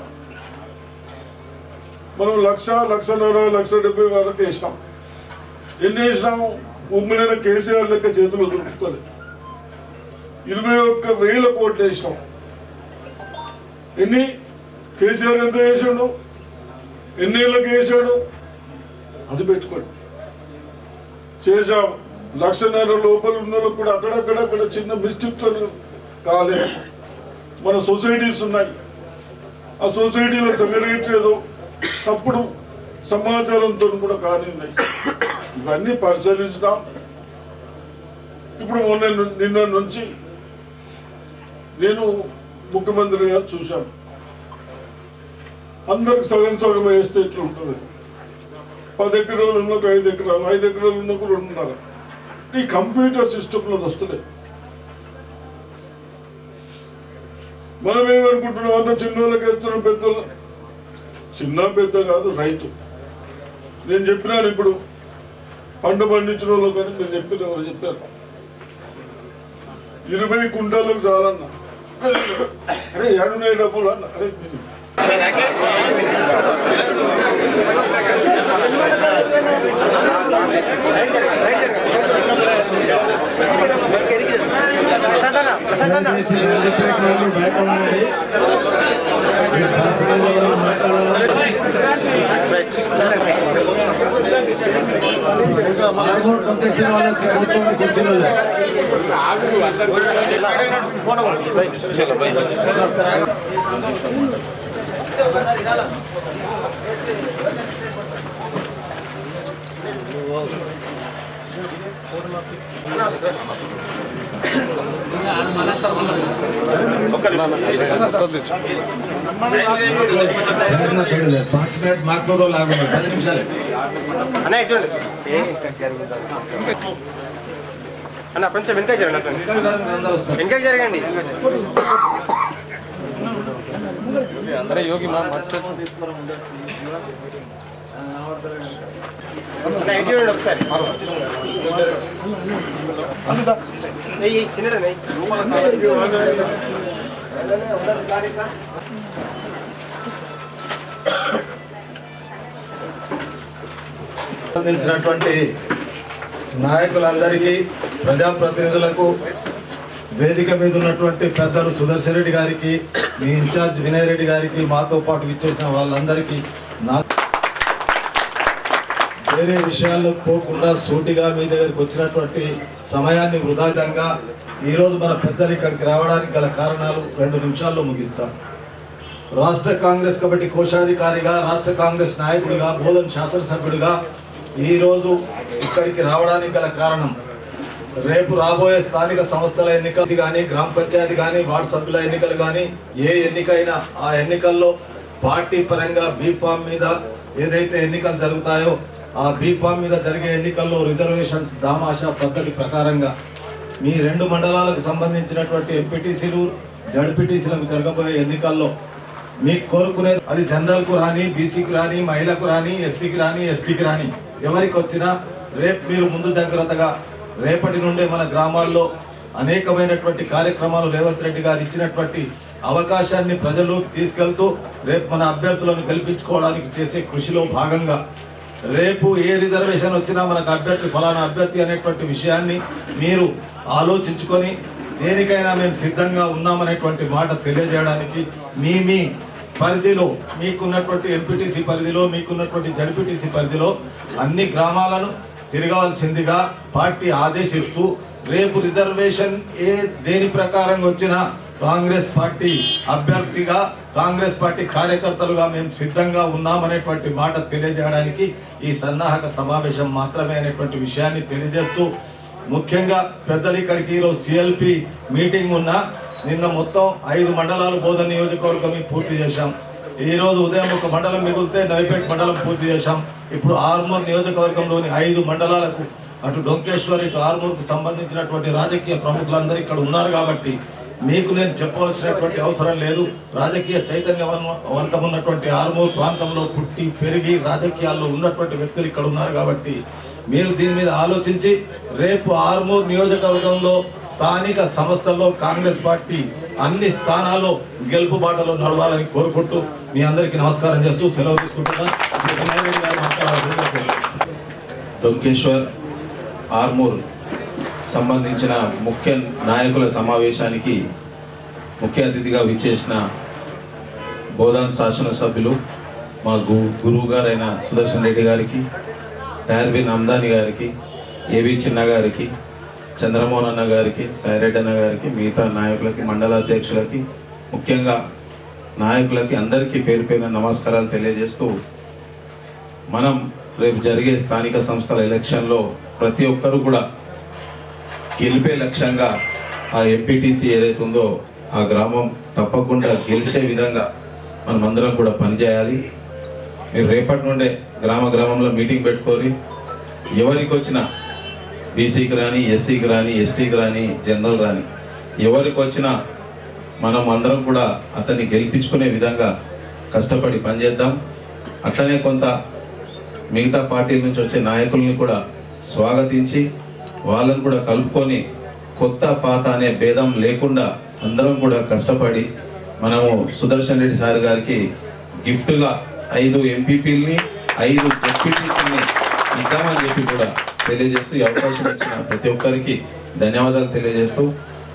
మనం 1,00,000, 1,50,000, 1,70,000 వరకు వేసినాం. ఎన్ని వేసినాము? ఉమ్మడిన కేసీఆర్ లెక్క చేతులు దొరుకుతుంది. 21,000 కోట్లు వేసినాం. ఎన్ని కేసీఆర్ ఎంత వేసాడు, ఎన్నేళ్ళకి వేసాడు అది పెట్టుకోండి. చేసాం. 1,00,000 లోపల ఉన్న వాళ్ళకు కూడా అక్కడక్కడ చిన్న మిస్టేక్తో కాలేదు. మన సొసైటీస్ ఉన్నాయి. ఆ సొసైటీలో సెక్రటరీ ఏదో తప్పుడు సమాచారంతో కూడా కానిన్నాయి. ఇవన్నీ పరిశీలించుదాం. ఇప్పుడు నిన్న నుంచి నేను ముఖ్యమంత్రి గారు చూశాను. అందరికి సగం సగం వేస్తే ఎట్లా ఉంటుంది. 10 ఎకరాలు ఉన్నకు 5 ఎకరాలు, 5 ఎకరాలు ఉన్నకు 2.5. ఈ కంప్యూటర్ సిస్టంలో వస్తుంది. మనం ఏమనుకుంటున్నాం, అంత చిన్నోళ్ళకి వెళ్తున్నాం, పెద్దోళ్ళు. చిన్న పెద్ద కాదు, రైతు. నేను చెప్పినాను ఇప్పుడు పంట పండించిన వాళ్ళు, కానీ మీరు చెప్పారు 20 కుంటాలకు చాలన్నా. అరే ఏడున్నాయి డబ్బులు అన్న. అరే पाँच मिनट मार्क लागू 10 నిమిషాలు అన్న కొంచెం వెనక జరగండి, వెనక జరగండి. అందరూ యోగి మా ఒకసారి చిన్న సంబంధించినటువంటి నాయకులందరికీ, ప్రజాప్రతినిధులకు, వేదిక మీద ఉన్నటువంటి పెద్దలు సుదర్శన్ రెడ్డి గారికి, మీ ఇన్ఛార్జ్ వినయ్ రెడ్డి గారికి, మాతో పాటు ఇచ్చేసిన వాళ్ళందరికీ నా వేరే విషయాల్లో పోకుండా సూటిగా మీ దగ్గరికి వచ్చినటువంటి సమయాన్ని వృధాతంగా ఈరోజు మన పెద్దలు ఇక్కడికి రావడానికి గల కారణాలు 2 నిమిషాల్లో ముగిస్తాం. రాష్ట్ర కాంగ్రెస్ కమిటీ కోశాధికారిగా, రాష్ట్ర కాంగ్రెస్ నాయకుడిగా, బోధన్ శాసనసభ్యుడిగా ఈరోజు ఇక్కడికి రావడానికి గల కారణం, రేపు రాబోయే స్థానిక సంస్థల ఎన్నికలు కానీ, గ్రామ పంచాయతీ కానీ, వార్డు సభ్యుల ఎన్నికలు కానీ, ఏ ఎన్నికైనా ఆ ఎన్నికల్లో పార్టీ పరంగా బీఫామ్ మీద ఏదైతే ఎన్నికలు జరుగుతాయో ఆ బీఫామ్ మీద జరిగే ఎన్నికల్లో రిజర్వేషన్స్ దామాషా పద్ధతి ప్రకారంగా మీ 2 మండలాలకు సంబంధించినటువంటి ఎంపీటీసీలు, జడ్పీటీసీలకు జరగబోయే ఎన్నికల్లో మీకు కోరుకునేది అది జనరల్కు రాని, బీసీకి రాని, మహిళకు రాని, ఎస్సీకి రాని, ఎస్టీకి రాని, ఎవరికి వచ్చినా రేపు మీరు ముందు జాగ్రత్తగా రేపటి నుండే మన గ్రామాల్లో అనేకమైనటువంటి కార్యక్రమాలు రేవంత్ రెడ్డి గారు ఇచ్చినటువంటి అవకాశాన్ని ప్రజల్లోకి తీసుకెళ్తూ రేపు మన అభ్యర్థులను గెలిపించుకోవడానికి చేసే కృషిలో భాగంగా రేపు ఏ రిజర్వేషన్ వచ్చినా మనకు అభ్యర్థి ఫలానా అభ్యర్థి అనేటువంటి విషయాన్ని మీరు ఆలోచించుకొని దేనికైనా మేము సిద్ధంగా ఉన్నామనేటువంటి మాట తెలియజేయడానికి మీ పరిధిలో మీకున్నటువంటి ఎంపీటీసీ పరిధిలో, మీకున్నటువంటి జడ్పీటీసీ పరిధిలో అన్ని గ్రామాలను తిరగవలసిందిగా పార్టీ ఆదేశిస్తూ రేపు రిజర్వేషన్ దేని ప్రకారం వచ్చినా కాంగ్రెస్ పార్టీ అభ్యర్థిగా, కాంగ్రెస్ పార్టీ కార్యకర్తలుగా మేము సిద్ధంగా ఉన్నామనేటువంటి మాట తెలియజేయడానికి ఈ సన్నాహక సమావేశం మాత్రమే అనేటువంటి విషయాన్ని తెలియజేస్తూ, ముఖ్యంగా పెద్దలు ఇక్కడికి ఈరోజు సిఎల్పి మీటింగ్ ఉన్నా నిన్న మొత్తం 5 మండలాలు బోధన నియోజకవర్గం పూర్తి చేశాం. ఈరోజు ఉదయం ఒక మండలం మిగిలితే నవిపేట మండలం పూర్తి చేశాం. ఇప్పుడు ఆర్మూర్ నియోజకవర్గంలోని 5 మండలాలకు అటు డొంకేశ్వర్ ఇటు ఆర్మూర్కు సంబంధించినటువంటి రాజకీయ ప్రముఖులందరూ ఇక్కడ ఉన్నారు కాబట్టి మీకు నేను చెప్పవలసినటువంటి అవసరం లేదు. రాజకీయ చైతన్యవంతం ఉన్నటువంటి ఆర్మూర్ ప్రాంతంలో పుట్టి పెరిగి రాజకీయాల్లో ఉన్నటువంటి వ్యక్తులు ఇక్కడ ఉన్నారు కాబట్టి మీరు దీని మీద ఆలోచించి రేపు ఆర్మూర్ నియోజకవర్గంలో స్థానిక సంస్థల్లో కాంగ్రెస్ పార్టీ అన్ని స్థానాల్లో గెలుపు బాటలో నడవాలని కోరుకుంటూ మీ అందరికీ నమస్కారం చేస్తూ సెలవు తీసుకుంటున్నా. డొంకేశ్వర్, ఆర్మూర్ సంబంధించిన ముఖ్య నాయకుల సమావేశానికి ముఖ్య అతిథిగా విచ్చేసిన బోధన్ శాసనసభ్యులు మా గురువు గారైన సుదర్శన్ రెడ్డి గారికి, తయార్బిన్ అమ్దాని గారికి, ఏవి చిన్న గారికి, చంద్రమోహన్ అన్న గారికి, సాయిరెడ్డి అన్న గారికి, మిగతా నాయకులకి, మండలాధ్యక్షులకి, ముఖ్యంగా నాయకులకి అందరికీ పేరు పేరున నమస్కారాలు తెలియజేస్తూ, మనం రేపు జరిగే స్థానిక సంస్థల ఎలక్షన్లో ప్రతి ఒక్కరూ కూడా గెలిపే లక్ష్యంగా ఆ ఎంపీటీసీ ఏదైతే ఉందో ఆ గ్రామం తప్పకుండా గెలిచే విధంగా మనమందరం కూడా పనిచేయాలి. మీరు రేపటి నుండే గ్రామంలో మీటింగ్ పెట్టుకొని ఎవరికి వచ్చినా బీసీకి రాని, ఎస్సీకి రాని, ఎస్టీకి రాని, జనరల్ రాని ఎవరికి వచ్చినా మనం అందరం కూడా అతన్ని గెలిపించుకునే విధంగా కష్టపడి పనిచేద్దాం. అట్లనే కొంత మిగతా పార్టీల నుంచి వచ్చే నాయకుల్ని కూడా స్వాగతించి వాళ్ళని కూడా కలుపుకొని కొత్త పాత అనే భేదం లేకుండా అందరం కూడా కష్టపడి మనము సుదర్శన్ రెడ్డి సార్ గారికి గిఫ్ట్గా 5 ఎంపీపీలని 5 జడ్పీటీసీని ఇద్దామని చెప్పి కూడా తెలియజేస్తూ ఈ అవకాశం ఇచ్చిన ప్రతి ఒక్కరికి ధన్యవాదాలు తెలియజేస్తూ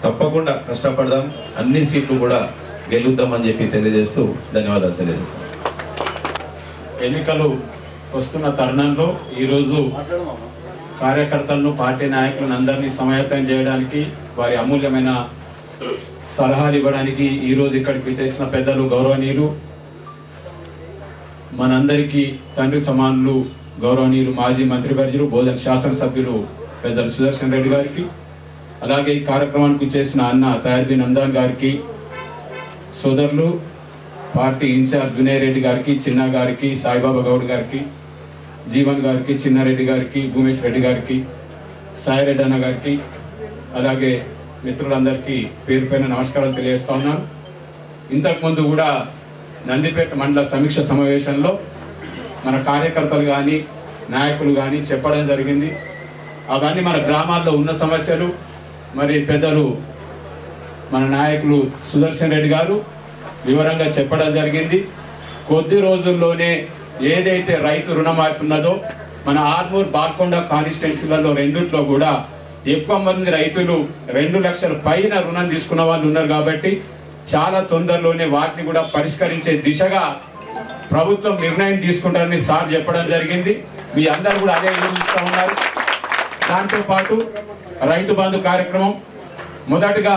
తప్పకుండా కష్టపడదాం, అన్ని సీట్లు కూడా గెలుద్దామని చెప్పి తెలియజేస్తూ ధన్యవాదాలు తెలియజేస్తాం. ఎన్నికలు వస్తున్న తరుణంలో ఈరోజు కార్యకర్తలను, పార్టీ నాయకులను అందరినీ సమాయత్తం చేయడానికి, వారి అమూల్యమైన సలహాలు ఇవ్వడానికి ఈరోజు ఇక్కడికి చేసిన పెద్దలు గౌరవనీయులు, మనందరికీ తండ్రి సమానులు గౌరవనీయులు మాజీ మంత్రివర్యులు బోధన శాసనసభ్యులు పెద్దలు సుదర్శన్ రెడ్డి గారికి, అలాగే ఈ కార్యక్రమానికి చేసిన అన్న తయార్బిన్ అమ్దాన్ గారికి, సోదరులు పార్టీ ఇన్ఛార్జ్ వినయ్ రెడ్డి గారికి, చిన్న గారికి, సాయిబాబా గౌడ్ గారికి, జీవన్ గారికి, చిన్నారెడ్డి గారికి, భూమేష్ రెడ్డి గారికి, సాయిరెడ్డి అన్న గారికి, అలాగే మిత్రులందరికీ పేరు పైన నమస్కారాలు తెలియజేస్తా ఉన్నాను. ఇంతకుముందు కూడా నందిపేట మండల సమీక్ష సమావేశంలో మన కార్యకర్తలు కానీ నాయకులు కానీ చెప్పడం జరిగింది. అవన్నీ మన గ్రామాల్లో ఉన్న సమస్యలు. మరి పెద్దలు మన నాయకులు సుదర్శన్ రెడ్డి గారు వివరంగా చెప్పడం జరిగింది. కొద్ది రోజుల్లోనే ఏదైతే రైతు రుణమాఫీ ఉన్నదో మన ఆర్మూర్ బాల్కొండ కాన్స్టిట్యున్సీలలో రెండిట్లో కూడా ఎక్కువ మంది రైతులు 2 లక్షల పైన రుణం తీసుకున్న వాళ్ళు ఉన్నారు కాబట్టి చాలా తొందరలోనే వాటిని కూడా పరిష్కరించే దిశగా ప్రభుత్వం నిర్ణయం తీసుకుంటారని సార్ చెప్పడం జరిగింది. మీ అందరూ కూడా అదే ఎదురుస్తూ ఉన్నారు. దాంతోపాటు రైతు బంధు కార్యక్రమం మొదటగా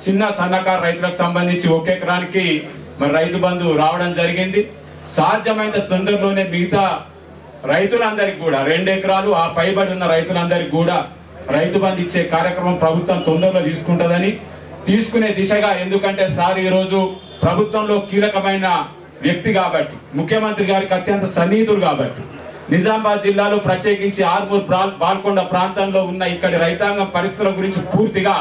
చిన్న సన్నకారు రైతులకు సంబంధించి 1 ఎకరానికి మరి రైతు బంధు రావడం జరిగింది. సాధ్యమైనంత తొందరలోనే మిగతా రైతులందరికీ కూడా 2 ఎకరాలు ఆ పైబడి ఉన్న రైతులందరికీ కూడా రైతు బంధు ఇచ్చే కార్యక్రమం ప్రభుత్వం తొందరలో తీసుకుంటుందని తీసుకునే దిశగా, ఎందుకంటే సార్ ఈరోజు ప్రభుత్వంలో కీలకమైన వ్యక్తి కాబట్టి, ముఖ్యమంత్రి గారికి అత్యంత సన్నిహితుడు కాబట్టి, నిజామాబాద్ జిల్లాలో ప్రత్యేకించి ఆర్మూర్ బాల్కొండ ప్రాంతంలో ఉన్న ఇక్కడి రైతాంగం పరిస్థితుల గురించి పూర్తిగా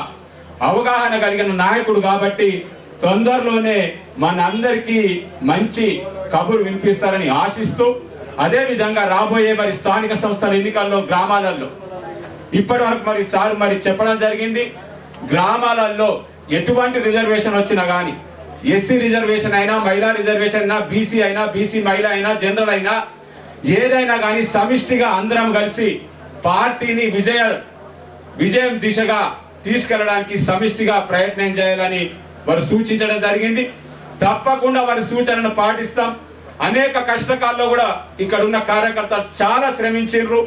అవగాహన కలిగిన నాయకుడు కాబట్టి తొందరలోనే మనందరికీ మంచి కబురు వినిపిస్తారని ఆశిస్తూ, అదేవిధంగా రాబోయే మరి స్థానిక సంస్థల ఎన్నికల్లో గ్రామాలలో ఇప్పటి వరకు మరి సార్ మరి చెప్పడం జరిగింది, గ్రామాలలో ఎటువంటి రిజర్వేషన్ వచ్చినా కానీ, ఎస్సీ రిజర్వేషన్ అయినా, మహిళా రిజర్వేషన్ అయినా, బీసీ అయినా, బీసీ మహిళ అయినా, జనరల్ అయినా, ఏదైనా కానీ సమిష్టిగా అందరం కలిసి పార్టీని విజయం దిశగా తీసుకెళ్ళడానికి సమిష్టిగా ప్రయత్నం చేయాలని వారు సూచించడం జరిగింది. తప్పకుండా వారి సూచనను పాటిస్తాం. అనేక కష్టకాల్లో కూడా ఇక్కడ ఉన్న కార్యకర్తలు చాలా శ్రమించారు.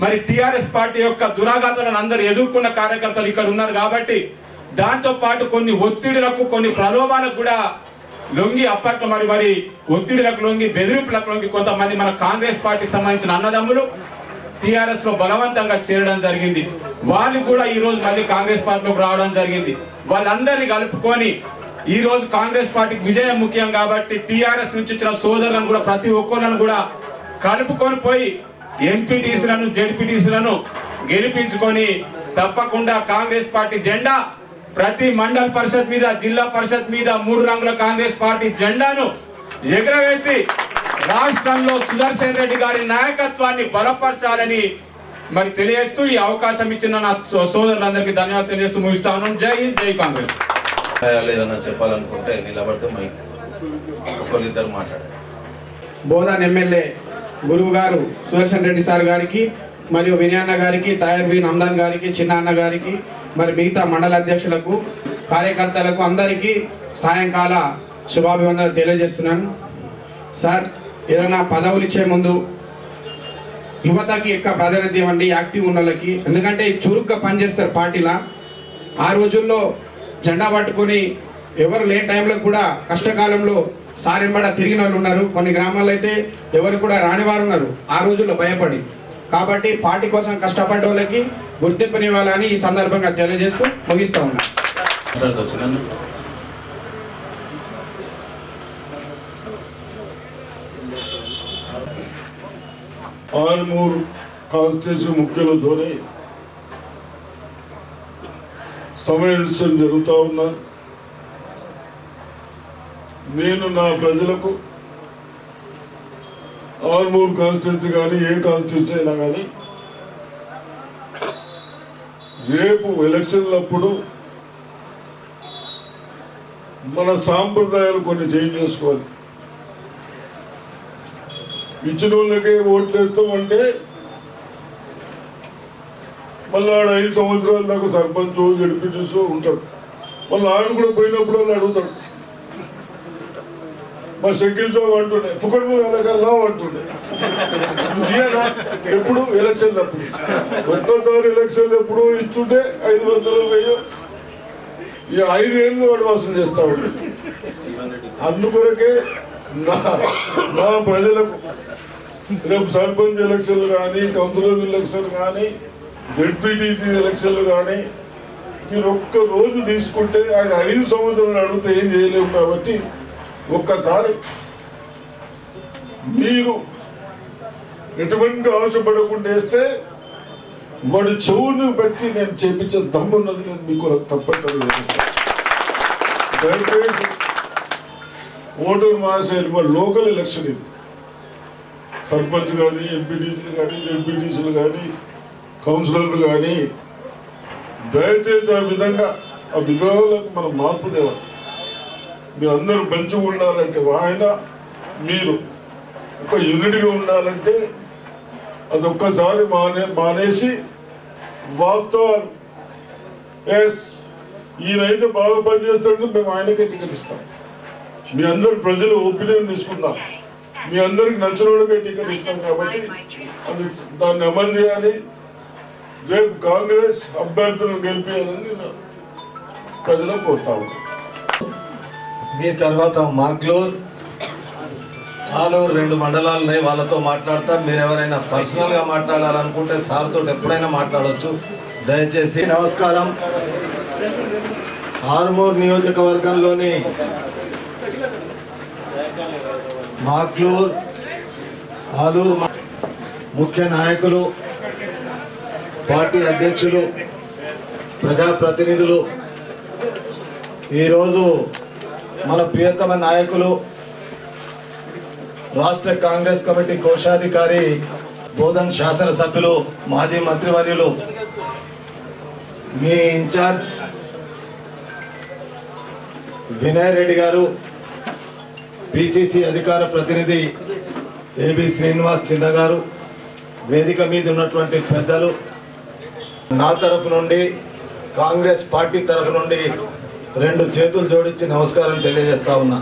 మరి టిఆర్ఎస్ పార్టీ యొక్క దురాఘాతాలను అందరూ ఎదుర్కొన్న కార్యకర్తలు ఇక్కడ ఉన్నారు కాబట్టి దాంతో పాటు కొన్ని ఒత్తిడులకు, కొన్ని ప్రలోభాలకు కూడా లొంగి అప్పట్లో మరి ఒత్తిడులకు లొంగి, బెదిరింపులకు లొంగి కొంతమంది మన కాంగ్రెస్ పార్టీకి సంబంధించిన అన్నదమ్ములు టిఆర్ఎస్ లో బలవంతంగా చేరడం జరిగింది. వాళ్ళు కూడా ఈ రోజు మళ్ళీ కాంగ్రెస్ పార్టీలోకి రావడం జరిగింది. వాళ్ళందరినీ కలుపుకొని ఈ రోజు కాంగ్రెస్ పార్టీకి విజయం ముఖ్యం కాబట్టి టిఆర్ఎస్ నుంచి వచ్చిన సోదరులను కూడా ప్రతి ఒక్కరిని కూడా కలుపుకొని పోయి ఎంపీటీసీలను, జెడ్పీటీసీలను గెలిపించుకొని తప్పకుండా కాంగ్రెస్ పార్టీ జెండా ప్రతి మండల పరిషత్ మీద, జిల్లా పరిషత్ మీద 3 రంగుల కాంగ్రెస్ పార్టీ జెండాను ఎగురవేసి రాష్ట్రంలో సుదర్శన్ రెడ్డి గారి నాయకత్వాన్ని బలపరచాలని మరి తెలియజేస్తూ ఈ అవకాశం ఇచ్చిన నా సోదరులందరికీ ధన్యవాదాలు తెలియజేస్తూ ముగిస్తా ఉన్నాను. జై హింద్, జై కాంగ్రెస్. ఏదన్నా చెప్పాలనుకుంటే నిలబడితే ఒకరిద్దరు మాట్లాడారు. బోధన్ ఎమ్మెల్యే గురువు గారు సుదర్శన్ రెడ్డి సార్ గారికి, మరియు వినయన్న గారికి, తయార్ బి నందన్ గారికి, చిన్న అన్న గారికి, మరి మిగతా మండల అధ్యక్షులకు, కార్యకర్తలకు అందరికీ సాయంకాల శుభాభివందనలు తెలియజేస్తున్నాను. సార్, ఏదైనా పదవులు ఇచ్చే ముందు యువతకి ఎక్కువ ప్రాధాన్యత ఇవ్వండి, యాక్టివ్ ఉన్న వాళ్ళకి. ఎందుకంటే చురుగ్గా పనిచేస్తారు పార్టీలా. ఆ రోజుల్లో జెండా పట్టుకొని ఎవరు లేని టైంలో కూడా కష్టకాలంలో సార్ ఎంబడ తిరిగిన వాళ్ళు ఉన్నారు. కొన్ని గ్రామాల్లో అయితే ఎవరు కూడా రానివారు ఉన్నారు ఆ రోజుల్లో భయపడి. కాబట్టి పార్టీ కోసం కష్టపడ్డ వాళ్ళకి గుర్తింపునివ్వాలని ఈ సందర్భంగా తెలియజేస్తూ ముగిస్తూ ఉన్నా. ఆర్మూర్ కాన్స్టిట్యూన్సీ ముఖ్యులతోనే సమావేశం జరుగుతూ ఉన్నా. నేను నా ప్రజలకు ఆర్మూర్ కాన్స్టిట్యూన్సీ కానీ ఏ కాన్స్టిట్యూన్సీ అయినా కానీ రేపు ఎలక్షన్లప్పుడు మన సాంప్రదాయాలు కొన్ని చేంజ్ చేసుకోవాలి. ఇచ్చిన వాళ్ళకే ఓట్లు వేస్తామంటే మళ్ళీ ఆడ 5 సంవత్సరాల దాకా సర్పంచ్ గడిపించేస్తూ ఉంటాడు. మళ్ళీ ఆడు కూడా పోయినప్పుడు వాళ్ళు అడుగుతాడు. మా షకిల్ సాబ్ అంటుండే ఫుకట్ మీద వెళ్ళగల్లా అంటుండే. ఎప్పుడు ఎలక్షన్లు అప్పుడు, ఒక్కసారి ఎలక్షన్లు ఎప్పుడు ఇస్తుంటే 500 1000 ఈ 5 ఏళ్ళు వాడు వసూలు చేస్తా ఉంటాడు. అందుకొరకే నా ప్రజలకు రేపు సర్పంచ్ ఎలక్షన్లు కానీ, కౌన్సిలర్ ఎలక్షన్ కానీ, జెడ్పీటీసీ ఎలక్షన్లు కానీ మీరు ఒక్క రోజు తీసుకుంటే ఆయన 5 సంవత్సరాలు అడిగితే ఏం చేయలేము. కాబట్టి ఒక్కసారి మీరు ఎటువంటి ఆశపడకుండా వేస్తే వాడి చెవును బట్టి నేను చేపించే దమ్మున్నది నేను మీకు తప్పనిసరి. దయచేసి ఓటరు మహాశైలు మరి లోకల్ ఎలక్షన్ ఇది. సర్పంచ్ కానీ, ఎంపీటీసీలు కానీ, జెడ్పీటీసీలు కానీ, కౌన్సిలర్లు కానీ దయచేసి ఆ విధానాలకు మనం మార్పు తేవాలి. మీరు అందరూ మంచిగా ఉండాలంటే, ఆయన మీరు ఒక యూనిట్గా ఉండాలంటే అదొక్కసారి మానేసి వాస్తవాలు ఈయనైతే బాగా పనిచేస్తాడు మేము ఆయనకే టికెట్ ఇస్తాం. మీ అందరు ప్రజలు ఒపీనియన్ తీసుకుందాం. మీ అందరికి నచ్చిన వాళ్ళకే టికెట్ ఇస్తాం కాబట్టి అది దాన్ని అమలు చేయాలి. రేపు కాంగ్రెస్ అభ్యర్థులను గెలిపించాలని నేను ప్రజలకు కోరుతా ఉన్నాను. మీ తర్వాత మాగ్లూర్, ఆలూరు 2 మండలాలు ఉన్నాయి, వాళ్ళతో మాట్లాడతా. మీరు ఎవరైనా పర్సనల్గా మాట్లాడాలనుకుంటే సార్తో ఎప్పుడైనా మాట్లాడవచ్చు. దయచేసి నమస్కారం. ఆర్మూర్ నియోజకవర్గంలోని మాగ్లూర్, ఆలూరు ముఖ్య నాయకులు, పార్టీ అధ్యక్షులు, ప్రజాప్రతినిధులు, ఈరోజు మన ప్రియతమ నాయకులు రాష్ట్ర కాంగ్రెస్ కమిటీ కోశాధికారి, బోధన్ శాసనసభ్యులు, మాజీ మంత్రివర్యులు, మీ ఇన్ఛార్జ్ వినయ్ రెడ్డి గారు, పిసిసి అధికార ప్రతినిధి ఏబి శ్రీనివాస్ చిన్న గారు, వేదిక మీద ఉన్నటువంటి పెద్దలు, నా తరఫు నుండి కాంగ్రెస్ పార్టీ తరఫు నుండి 2 చేతులు జోడించి నమస్కారం తెలియజేస్తా ఉన్నా.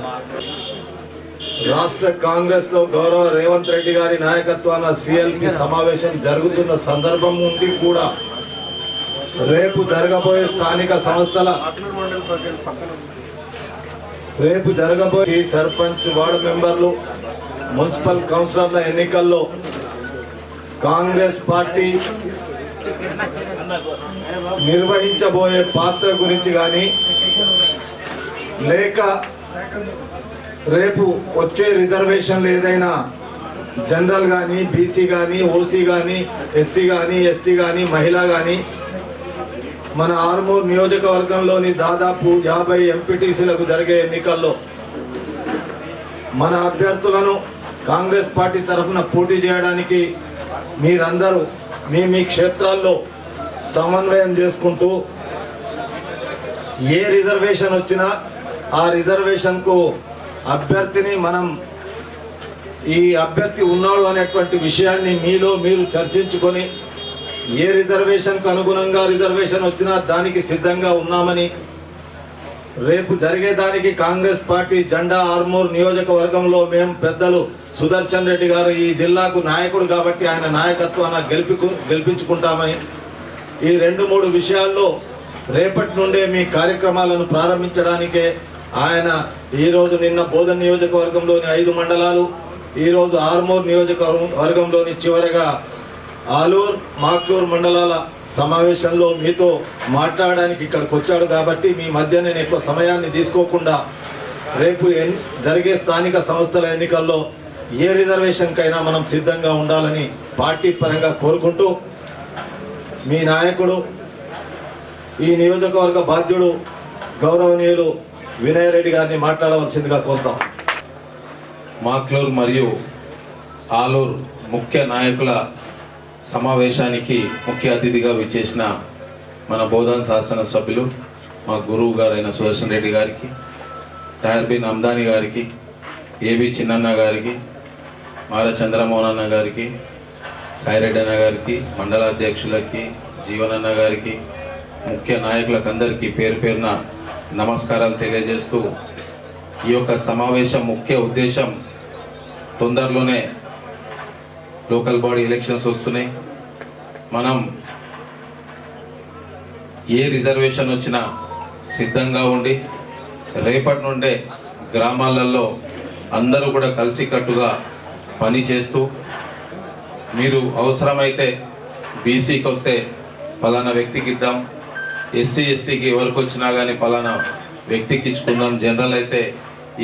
రాష్ట్ర కాంగ్రెస్ లో గౌరవ రేవంత్ రెడ్డి గారి నాయకత్వాన సిఎల్పి సమావేశం జరుగుతున్న సందర్భం నుండి కూడా రేపు జరగబోయే స్థానిక సంస్థల సర్పంచ్, వార్డు మెంబర్లు, మున్సిపల్ కౌన్సిలర్ల ఎన్నికల్లో కాంగ్రెస్ పార్టీ నిర్వహించబోయే పాత్ర గురించి కానీ, లేక రేపు వచ్చే రిజర్వేషన్లు ఏదైనా జనరల్ కానీ, బీసీ కానీ, ఓసీ కానీ, ఎస్సీ కానీ, ఎస్టీ కానీ, మహిళ కానీ, మన ఆర్మూర్ నియోజకవర్గంలోని దాదాపు 50 ఎంపీటీసీలకు జరిగే ఎన్నికల్లో మన అభ్యర్థులను కాంగ్రెస్ పార్టీ తరఫున పోటీ చేయడానికి మీరందరూ మీ క్షేత్రాల్లో సమన్వయం చేసుకుంటూ ఏ రిజర్వేషన్ వచ్చినా ఆ రిజర్వేషన్కు అభ్యర్థిని మనం ఈ అభ్యర్థి ఉన్నాడు అనేటువంటి విషయాన్ని మీలో మీరు చర్చించుకొని ఏ రిజర్వేషన్కు అనుగుణంగా రిజర్వేషన్ వచ్చినా దానికి సిద్ధంగా ఉన్నామని, రేపు జరిగేదానికి కాంగ్రెస్ పార్టీ జెండా ఆర్మూర్ నియోజకవర్గంలో మేము పెద్దలు సుదర్శన్ రెడ్డి గారు ఈ జిల్లాకు నాయకుడు కాబట్టి ఆయన నాయకత్వాన్ని గెలిపించుకుంటామని, ఈ 2-3 విషయాల్లో రేపటి నుండే మీ కార్యక్రమాలను ప్రారంభించడానికే ఆయన ఈరోజు నిన్న బోధన్ నియోజకవర్గంలోని 5 మండలాలు, ఈరోజు ఆర్మూర్ నియోజకవర్గంలోని చివరగా ఆలూరు, మాగ్లూరు మండలాల సమావేశంలో మీతో మాట్లాడడానికి ఇక్కడికి వచ్చాడు కాబట్టి మీ మధ్య నేను ఎక్కువ సమయాన్ని తీసుకోకుండా రేపు జరిగే స్థానిక సంస్థల ఎన్నికల్లో ఏ రిజర్వేషన్కైనా మనం సిద్ధంగా ఉండాలని పార్టీ పరంగా కోరుకుంటూ, మీ నాయకుడు ఈ నియోజకవర్గ బాధ్యుడు గౌరవనీయులు వినయ్ రెడ్డి గారిని మాట్లాడవలసిందిగా కోరుతాం. మాగ్లూరు మరియు ఆలూరు ముఖ్య నాయకుల సమావేశానికి ముఖ్య అతిథిగా విచ్చేసిన మన బోధన్ శాసనసభ్యులు, మా గురువు గారైన సుదర్శన్ రెడ్డి గారికి, తాయర్బిన్ అమ్దాని గారికి, ఏబి చిన్నన్న గారికి, మార చంద్రమోహన్ అన్న గారికి, సాయిరెడ్డి అన్న గారికి, మండల అధ్యక్షులకి, జీవనన్న గారికి, ముఖ్య నాయకులకు అందరికీ పేరు పేరున నమస్కారాలు తెలియజేస్తూ, ఈ యొక్క సమావేశం ముఖ్య ఉద్దేశం, తొందరలోనే లోకల్ బాడీ ఎలక్షన్స్ వస్తున్నాయి. మనం ఏ రిజర్వేషన్ వచ్చినా సిద్ధంగా ఉండి రేపటి నుండే గ్రామాలలో అందరూ కూడా కలిసికట్టుగా పని చేస్తూ, మీరు అవసరమైతే బీసీకి వస్తే పలానా వ్యక్తికి ఇద్దాం, ఎస్సీ ఎస్టీకి ఎవరికి వచ్చినా కానీ పలానా వ్యక్తికి ఇచ్చుకుందాం, జనరల్ అయితే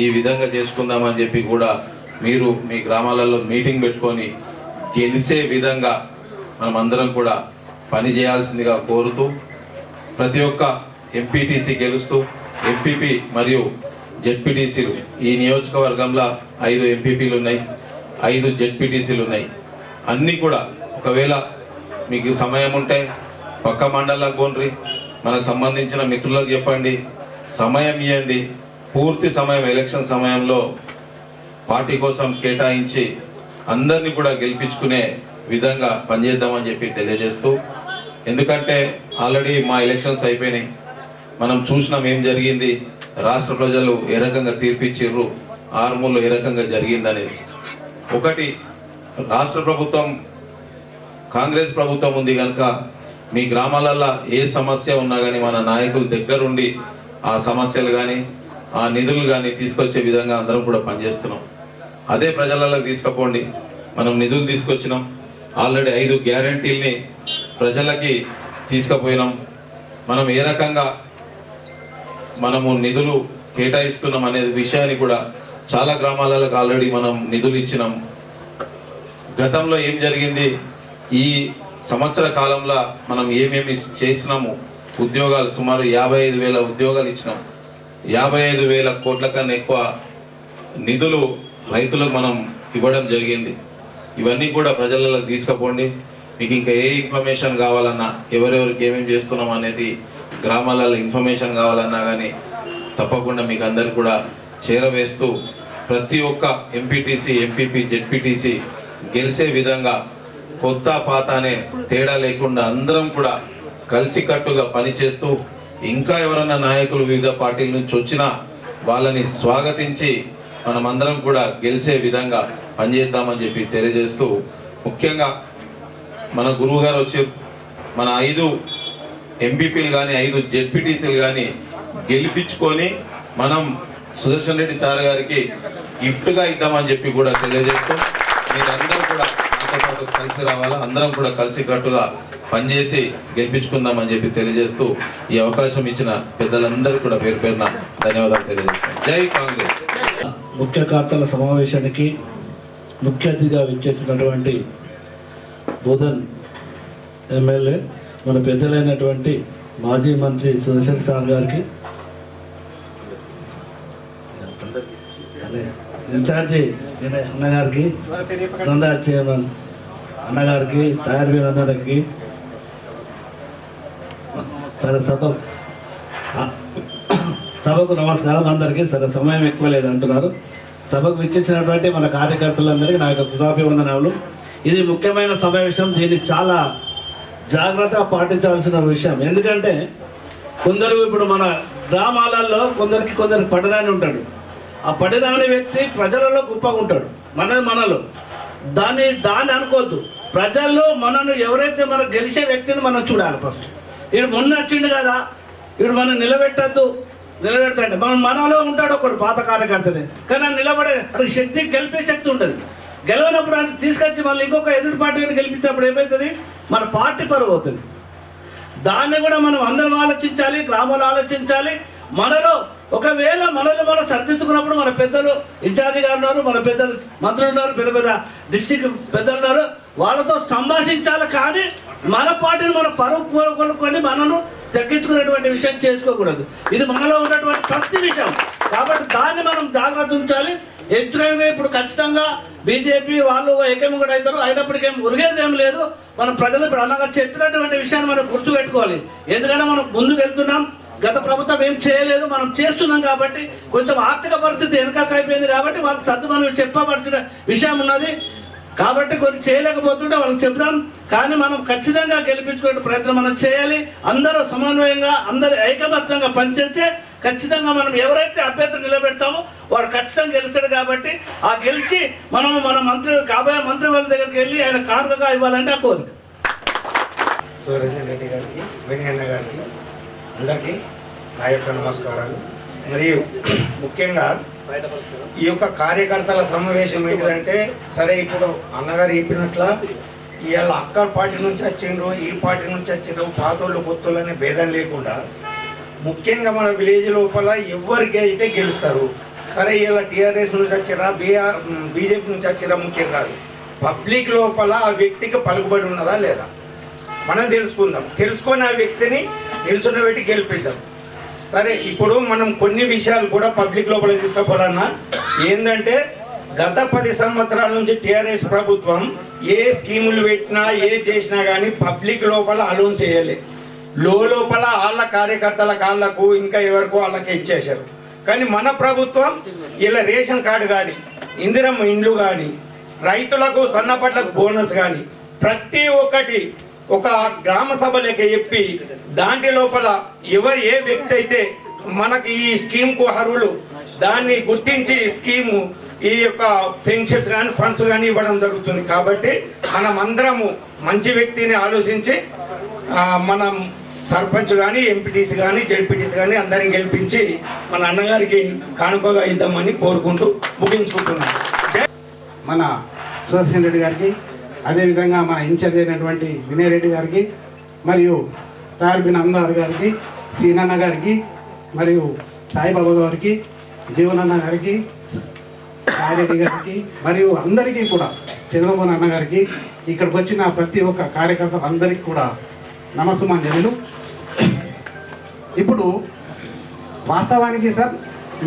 ఈ విధంగా చేసుకుందామని చెప్పి కూడా మీరు మీ గ్రామాలలో మీటింగ్ పెట్టుకొని గెలిచే విధంగా మనం అందరం కూడా పని చేయాల్సిందిగా కోరుతూ, ప్రతి ఒక్క ఎంపీటీసీ గెలుస్తూ ఎంపీపీ మరియు జెడ్పీటీసీలు ఈ నియోజకవర్గంలో 5 ఎంపీపీలు ఉన్నాయి, 5 జెడ్పీటీసీలు ఉన్నాయి. అన్నీ కూడా ఒకవేళ మీకు సమయం ఉంటే పక్క మండలాలకు పోండి, మనకు సంబంధించిన మిత్రులకు చెప్పండి, సమయం ఇవ్వండి. పూర్తి సమయం ఎలక్షన్ సమయంలో పార్టీ కోసం కేటాయించి అందరినీ కూడా గెలిపించుకునే విధంగా పనిచేద్దామని చెప్పి తెలియజేస్తూ, ఎందుకంటే ఆల్రెడీ మా ఎలక్షన్స్ అయిపోయినాయి, మనం చూసినాం ఏం జరిగింది, రాష్ట్ర ప్రజలు ఏ రకంగా తీర్పిచ్చిర్రు, ఆర్మూర్లో ఏ రకంగా జరిగిందనేది. ఒకటి, రాష్ట్ర ప్రభుత్వం కాంగ్రెస్ ప్రభుత్వం ఉంది కనుక మీ గ్రామాలల్లో ఏ సమస్య ఉన్నా కానీ మన నాయకుల దగ్గరుండి ఆ సమస్యలు కానీ ఆ నిధులు కానీ తీసుకొచ్చే విధంగా అందరం కూడా పనిచేస్తున్నాం. అదే ప్రజలలో తీసుకుపోండి. మనం నిధులు తీసుకొచ్చినాం, ఆల్రెడీ 5 గ్యారంటీల్ని ప్రజలకి తీసుకుపోయినాం. మనం ఏ రకంగా మనము నిధులు కేటాయిస్తున్నాం అనే విషయాన్ని కూడా చాలా గ్రామాలకు ఆల్రెడీ మనం నిధులు ఇచ్చినాం. గతంలో ఏం జరిగింది, ఈ సంవత్సర కాలంలో మనం ఏమేమి చేసినాము, ఉద్యోగాలు సుమారు 55,000 ఉద్యోగాలు ఇచ్చినాం. 55,000 కోట్ల కన్నా ఎక్కువ నిధులు రైతులకు మనం ఇవ్వడం జరిగింది. ఇవన్నీ కూడా ప్రజలకు తీసుకుపోండి. మీకు ఇంకా ఏ ఇన్ఫర్మేషన్ కావాలన్నా, ఎవరెవరికి ఏమేమి చేస్తున్నాం అనేది గ్రామాలలో ఇన్ఫర్మేషన్ కావాలన్నా కానీ తప్పకుండా మీకు అందరికి కూడా చేరవేస్తూ ప్రతి ఒక్క ఎంపీటీసీ, ఎంపీపీ, జెడ్పీటీసీ గెలిచే విధంగా కొత్త పాత అనే తేడా లేకుండా అందరం కూడా కలిసికట్టుగా పనిచేస్తూ ఇంకా ఎవరైనా నాయకులు వివిధ పార్టీల నుంచి వచ్చినా వాళ్ళని స్వాగతించి మనమందరం కూడా గెలిచే విధంగా పనిచేద్దామని చెప్పి తెలియజేస్తూ, ముఖ్యంగా మన గురువు గారు వచ్చి మన 5 ఎంపీపీలు కానీ 5 జెడ్పీటీసీలు కానీ గెలిపించుకొని మనం సుదర్శన్ రెడ్డి సార్ గారికి గిఫ్ట్గా ఇద్దామని చెప్పి కూడా తెలియజేస్తూ, మీరందరూ కూడా నాతో పాటు కలిసి రావాలా, అందరం కూడా కలిసికట్టుగా పనిచేసి గెలిపించుకుందామని చెప్పి తెలియజేస్తూ ఈ అవకాశం ఇచ్చిన పెద్దలందరూ కూడా పేరు పేరున ధన్యవాదాలు తెలియజేస్తాను. జై కాంగ్రెస్. ముఖ్య కార్తల సమావేశానికి ముఖ్య అతిథిగా విచ్చేసినటువంటి బోధన్ ఎమ్మెల్యే మన పెద్దలైనటువంటి మాజీ మంత్రి సుదర్శన్ సార్ గారికి, ఇన్ఛార్జి అన్నగారికి, నందార్ చైర్మన్ అన్నగారికి, తయారీ అన్నగారికి, సరే సభకు నమస్కారం అందరికీ. సరే సమయం ఎక్కువ లేదు అంటున్నారు. సభకు విచ్చేసినటువంటి మన కార్యకర్తలందరికీ నా యొక్క కృతాభివందనాలు. ఇది ముఖ్యమైన సమావేశం. దీన్ని చాలా జాగ్రత్తగా పాటించాల్సిన విషయం. ఎందుకంటే కొందరు ఇప్పుడు మన గ్రామాలలో కొందరికి పడరాని ఉంటాడు. ఆ పడరాని వ్యక్తి ప్రజలలో గొప్పగా ఉంటాడు, మనలో. దాన్ని అనుకోవద్దు. ప్రజల్లో మనను ఎవరైతే మనం గెలిచే వ్యక్తిని మనం చూడాలి. ఫస్ట్ వీడు మొన్న వచ్చిండు కదా, వీడు మనం నిలబెడతాడు. మనలో ఉంటాడు ఒకడు పాత కార్యకర్తనే, కానీ నిలబడే అది శక్తి, గెలిపే శక్తి ఉంటుంది. గెలవనప్పుడు ఆయన తీసుకొచ్చి మళ్ళీ ఇంకొక ఎదుటి పార్టీని గెలిపించినప్పుడు ఏమవుతుంది, మన పార్టీ పరువు అవుతుంది. దాన్ని కూడా మనం అందరం ఆలోచించాలి, గ్రామాలు ఆలోచించాలి. మనలో ఒకవేళ మనం సర్దిద్దుకున్నప్పుడు మన పెద్దలు ఇన్ఛార్జి గారు ఉన్నారు, మన పెద్దలు మంత్రులు ఉన్నారు, పెద్ద డిస్టిక్ పెద్దలు ఉన్నారు, వాళ్ళతో సంభాషించాలి. కానీ మన పార్టీని మన పరువు కొనుక్కొని మనను తగ్గించుకునేటువంటి విషయం చేసుకోకూడదు. ఇది మనలో ఉన్నటువంటి ప్రతి విషయం. కాబట్టి దాన్ని మనం జాగ్రత్త ఉంచాలి. ఎదురైనా ఇప్పుడు ఖచ్చితంగా బీజేపీ వాళ్ళు ఏకేమి కూడా అవుతారు. అయినప్పటికేం ఉరిగేది ఏం లేదు. మన ప్రజలు ఇప్పుడు అన్నగా చెప్పినటువంటి విషయాన్ని మనం గుర్తుపెట్టుకోవాలి. ఎందుకంటే మనం ముందుకు వెళ్తున్నాం. గత ప్రభుత్వం ఏం చేయలేదు, మనం చేస్తున్నాం. కాబట్టి కొంచెం ఆర్థిక పరిస్థితి వెనకకు అయిపోయింది. కాబట్టి వాళ్ళకి సర్దు మనం చెప్పబడిన విషయం ఉన్నది. కాబట్టి కొన్ని చేయలేకపోతుంటే వాళ్ళకి చెప్దాం. కానీ మనం ఖచ్చితంగా గెలిపించుకునే ప్రయత్నం మనం చేయాలి. అందరూ సమన్వయంగా, అందరూ ఐకమత్యంగా పనిచేస్తే ఖచ్చితంగా మనం ఎవరైతే అభ్యర్థులు నిలబెడతామో వాడు ఖచ్చితంగా గెలుస్తాడు. కాబట్టి ఆ గెలిచి మనం మన కాబోయే మంత్రి వాళ్ళ దగ్గరికి వెళ్ళి ఆయన కానుకగా ఇవ్వాలంటే ఆ కోరిక. సుదర్శన్ రెడ్డి గారికి, వినయన్న గారికి అందరికీ నా యొక్క నమస్కారాలు. మరియు ముఖ్యంగా ఈ యొక్క కార్యకర్తల సమావేశం ఏంటంటే, సరే ఇప్పుడు అన్నగారు చెప్పినట్ల ఇవాళ అక్క పార్టీ నుంచి వచ్చిండ్రు, ఈ పార్టీ నుంచి వచ్చిండ్రు, పాతోళ్ళు కొత్తోళ్ళు అనే భేదం లేకుండా ముఖ్యంగా మన విలేజ్ లోపల ఎవరికి అయితే గెలుస్తారు. సరే ఇలా టీఆర్ఎస్ నుంచి వచ్చిరా, బీజేపీ నుంచి వచ్చిరా ముఖ్యం కాదు. పబ్లిక్ లోపల ఆ వ్యక్తికి పలుకుబడి ఉన్నదా లేదా మనం తెలుసుకుందాం. తెలుసుకొని ఆ వ్యక్తిని నిల్చున్న పెట్టి గెలిపిద్దాం. సరే ఇప్పుడు మనం కొన్ని విషయాలు కూడా పబ్లిక్ లోపల తీసుకుపోవాలన్నా ఏంటంటే, గత 10 సంవత్సరాల నుంచి టీఆర్ఎస్ ప్రభుత్వం ఏ స్కీములు పెట్టినా ఏ చేసినా కానీ పబ్లిక్ లోపల అలౌన్స్ చేయలే. లోపల వాళ్ళ కార్యకర్తల కాళ్ళకు ఇంకా ఎవరికో వాళ్ళకి ఇచ్చేశారు. కానీ మన ప్రభుత్వం ఇలా రేషన్ కార్డు కానీ, ఇందిరమ్మ ఇండ్లు కానీ, రైతులకు సన్నపట్లకు బోనస్ కానీ ప్రతి ఒక్కటి ఒక గ్రామ సభలకి చెప్పి దాంట్లో లోపల ఎవరు ఏ వ్యక్తి అయితే మనకి ఈ స్కీమ్కు అర్హులు దాన్ని గుర్తించి స్కీము ఈ యొక్క పెన్షన్స్ కానీ ఫండ్స్ కానీ ఇవ్వడం జరుగుతుంది. కాబట్టి మనం అందరము మంచి వ్యక్తిని ఆలోచించి మనం సర్పంచ్ కానీ ఎంపీటీసీ కానీ జెడ్పీటీసీ కానీ అందరిని గెలిపించి మన అన్నగారికి కానుకగా ఇద్దామని కోరుకుంటూ ముగించుకుంటున్నాం. మన సుదర్శన్ రెడ్డి గారికి, అదేవిధంగా మన ఇన్ఛార్జ్ అయినటువంటి వినయ్ రెడ్డి గారికి, మరియు తార్బి నందార్ గారికి, సీనన్న గారికి, మరియు సాయిబాబా గారికి, జీవనన్న గారికి, సాయిరెడ్డి గారికి, మరియు అందరికీ కూడా చంద్రబాబు అన్న గారికి, ఇక్కడికి వచ్చిన ప్రతి ఒక్క కార్యకర్త అందరికీ కూడా నమస్సుమాంజలు. ఇప్పుడు వాస్తవానికి సార్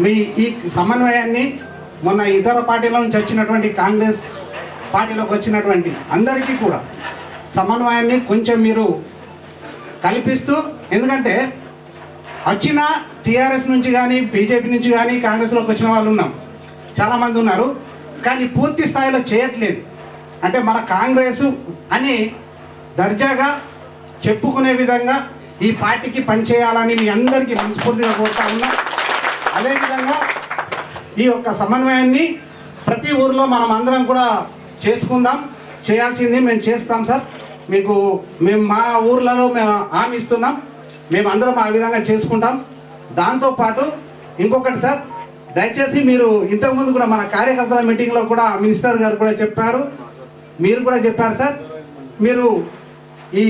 మీ ఈ సమన్వయాన్ని మొన్న ఇతర పార్టీల నుంచి వచ్చినటువంటి కాంగ్రెస్ పార్టీలోకి వచ్చినటువంటి అందరికీ కూడా సమన్వయాన్ని కొంచెం మీరు కల్పిస్తూ, ఎందుకంటే వచ్చిన టీఆర్ఎస్ నుంచి కానీ బీజేపీ నుంచి కానీ కాంగ్రెస్లోకి వచ్చిన వాళ్ళు ఉన్నాం, చాలామంది ఉన్నారు, కానీ పూర్తి స్థాయిలో చేయట్లేదు. అంటే మన కాంగ్రెస్ అని దర్జాగా చెప్పుకునే విధంగా ఈ పార్టీకి పనిచేయాలని మీ అందరికీ మనస్ఫూర్తిగా కోరుతా ఉన్నాం. అదేవిధంగా ఈ యొక్క సమన్వయాన్ని ప్రతి ఊరిలో మనం అందరం కూడా చేసుకుందాం, చేయాల్సింది మేము చేస్తాం సార్. మేము మా ఊర్లలో మేము హామీ ఇస్తున్నాం, మేము అందరం ఆ విధంగా చేసుకుంటాం. దాంతోపాటు ఇంకొకటి సార్, దయచేసి మీరు ఇంతకుముందు కూడా మన కార్యకర్తల మీటింగ్లో కూడా మినిస్టర్ గారు కూడా చెప్పారు, మీరు కూడా చెప్పారు సార్, మీరు ఈ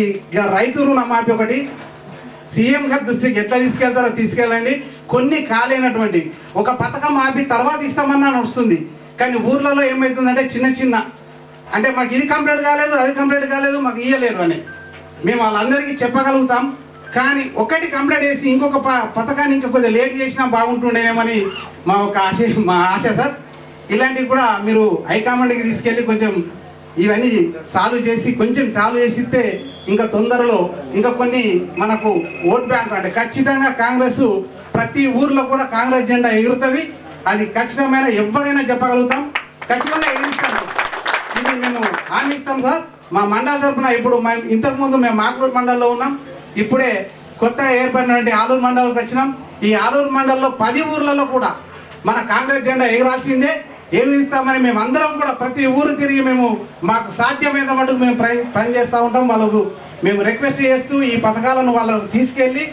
రైతు రుణమాఫీ ఒకటి సీఎం గారి దృష్టికి ఎట్లా తీసుకెళ్తారో తీసుకెళ్ళండి. కొన్ని కాలేనటువంటి ఒక పథకం ఆపి తర్వాత ఇస్తామన్నా నడుస్తుంది, కానీ ఊర్లలో ఏమవుతుందంటే చిన్న చిన్న అంటే మాకు ఇది కంప్లీట్ కాలేదు, అది కంప్లీట్ కాలేదు, మాకు ఇయ్యలేరు అని మేము వాళ్ళందరికీ చెప్పగలుగుతాం. కానీ ఒకటి కంప్లీట్ చేసి ఇంకొక పథకాన్ని ఇంకా కొద్దిగా లేట్ చేసినా బాగుంటుండేనేమని మా ఆశ సార్. ఇలాంటివి కూడా మీరు హైకమాండ్కి తీసుకెళ్ళి కొంచెం ఇవన్నీ సాల్వ్ చేసిస్తే ఇంకా తొందరలో ఇంకా కొన్ని మనకు ఓట్ బ్యాంక్ అంటే ఖచ్చితంగా కాంగ్రెస్ ప్రతి ఊర్లో కూడా కాంగ్రెస్ జెండా ఎగురుతుంది. అది ఖచ్చితమైన ఎవరైనా చెప్పగలుగుతాం, ఖచ్చితంగా ఎగిరిస్తాం. ఇది మేము హామీ ఇస్తాం సార్. మా మండల తరఫున ఇప్పుడు ఇంతకుముందు మేము మాకులూరు మండలంలో ఉన్నాం, ఇప్పుడే కొత్తగా ఏర్పడినటువంటి ఆలూరు మండలంకి వచ్చినాం. ఈ ఆలూరు మండలంలో 10 ఊర్లలో కూడా మన కాంగ్రెస్ జెండా ఎగరాల్సిందే, ఎగిరిస్తామని మేము అందరం కూడా ప్రతి ఊరు తిరిగి మాకు సాధ్యమైన మటుకు మేము పనిచేస్తూ ఉంటాం. వాళ్ళకు మేము రిక్వెస్ట్ చేస్తూ ఈ పథకాలను వాళ్ళకు తీసుకెళ్ళి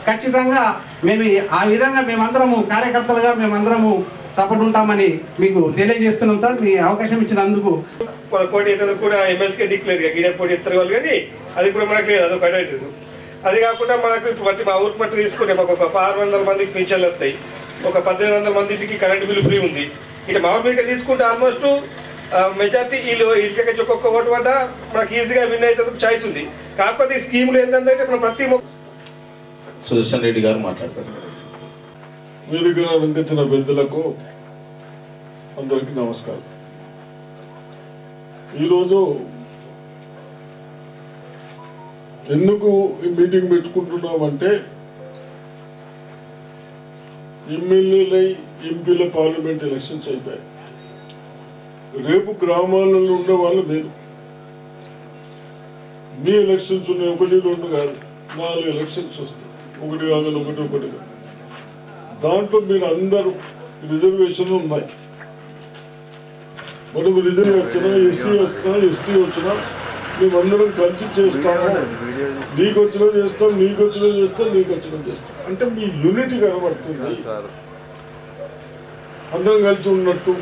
ఖచ్చితంగా మేము ఆ విధంగా మేమందరము కార్యకర్తలుగా మేమందరము తప్పటుంటామని మీకు తెలియజేస్తున్నాం సార్. మీ అవకాశం ఇచ్చినందుకు. పోటీ ఇతను కూడా ఎంఎస్కే డిక్లేర్ గీడే పోటీ ఇస్తారు వాళ్ళు, కానీ అది కూడా మనకు లేదు, అదొక అడ్వాంటేజ్. అది కాకుండా మనకు ఇప్పుడు బట్టి మా ఊరికి పట్టు తీసుకుంటే మాకు ఒక 600 మందికి పింఛన్లు వస్తాయి, ఒక 1800 మంది ఇంటికి కరెంటు బిల్లు ఫ్రీ ఉంది. ఇట్లా మా ఊరికి తీసుకుంటే ఆల్మోస్ట్ మెజార్టీ వీళ్ళు ఇంటికి ఒక్కొక్క ఓటు వల్ల మనకు ఈజీగా విన్ అయితే ఛాయిస్ ఉంది. కాకపోతే ఈ స్కీములు ఏంటంటే మనం ప్రతి సుదర్శన్ రెడ్డి గారు మాట్లాడతారు. వేదిక వెంకచిన పెద్దలకు అందరికీ నమస్కారం. ఈరోజు ఎందుకు ఈ మీటింగ్ పెట్టుకుంటున్నామంటే ఎమ్మెల్యేలై ఎంపీల పార్లమెంట్ ఎలక్షన్స్ అయిపోయాయి. రేపు గ్రామాలలో ఉన్న వాళ్ళు మీరు మీ ఎలక్షన్స్ ఉన్నాయి, 1, 2 కాదు, 4 ఎలక్షన్స్ వస్తాయి, ఒకటి కాదు ఒకటి కాదు. దాంట్లో మీరు అందరూ రిజర్వేషన్లు ఉన్నాయి. మనం రిజర్వ్ వచ్చినా, ఎస్సీ వచ్చినా, ఎస్టీ వచ్చినా మేమందరం కలిసి చేస్తాము. నీకు వచ్చినా చేస్తాం, నీకు వచ్చినా చేస్తాం, నీకు వచ్చినా చేస్తాం అంటే మీ యూనిటీ కనబడుతుంది. అందరం కలిసి ఉన్నట్టు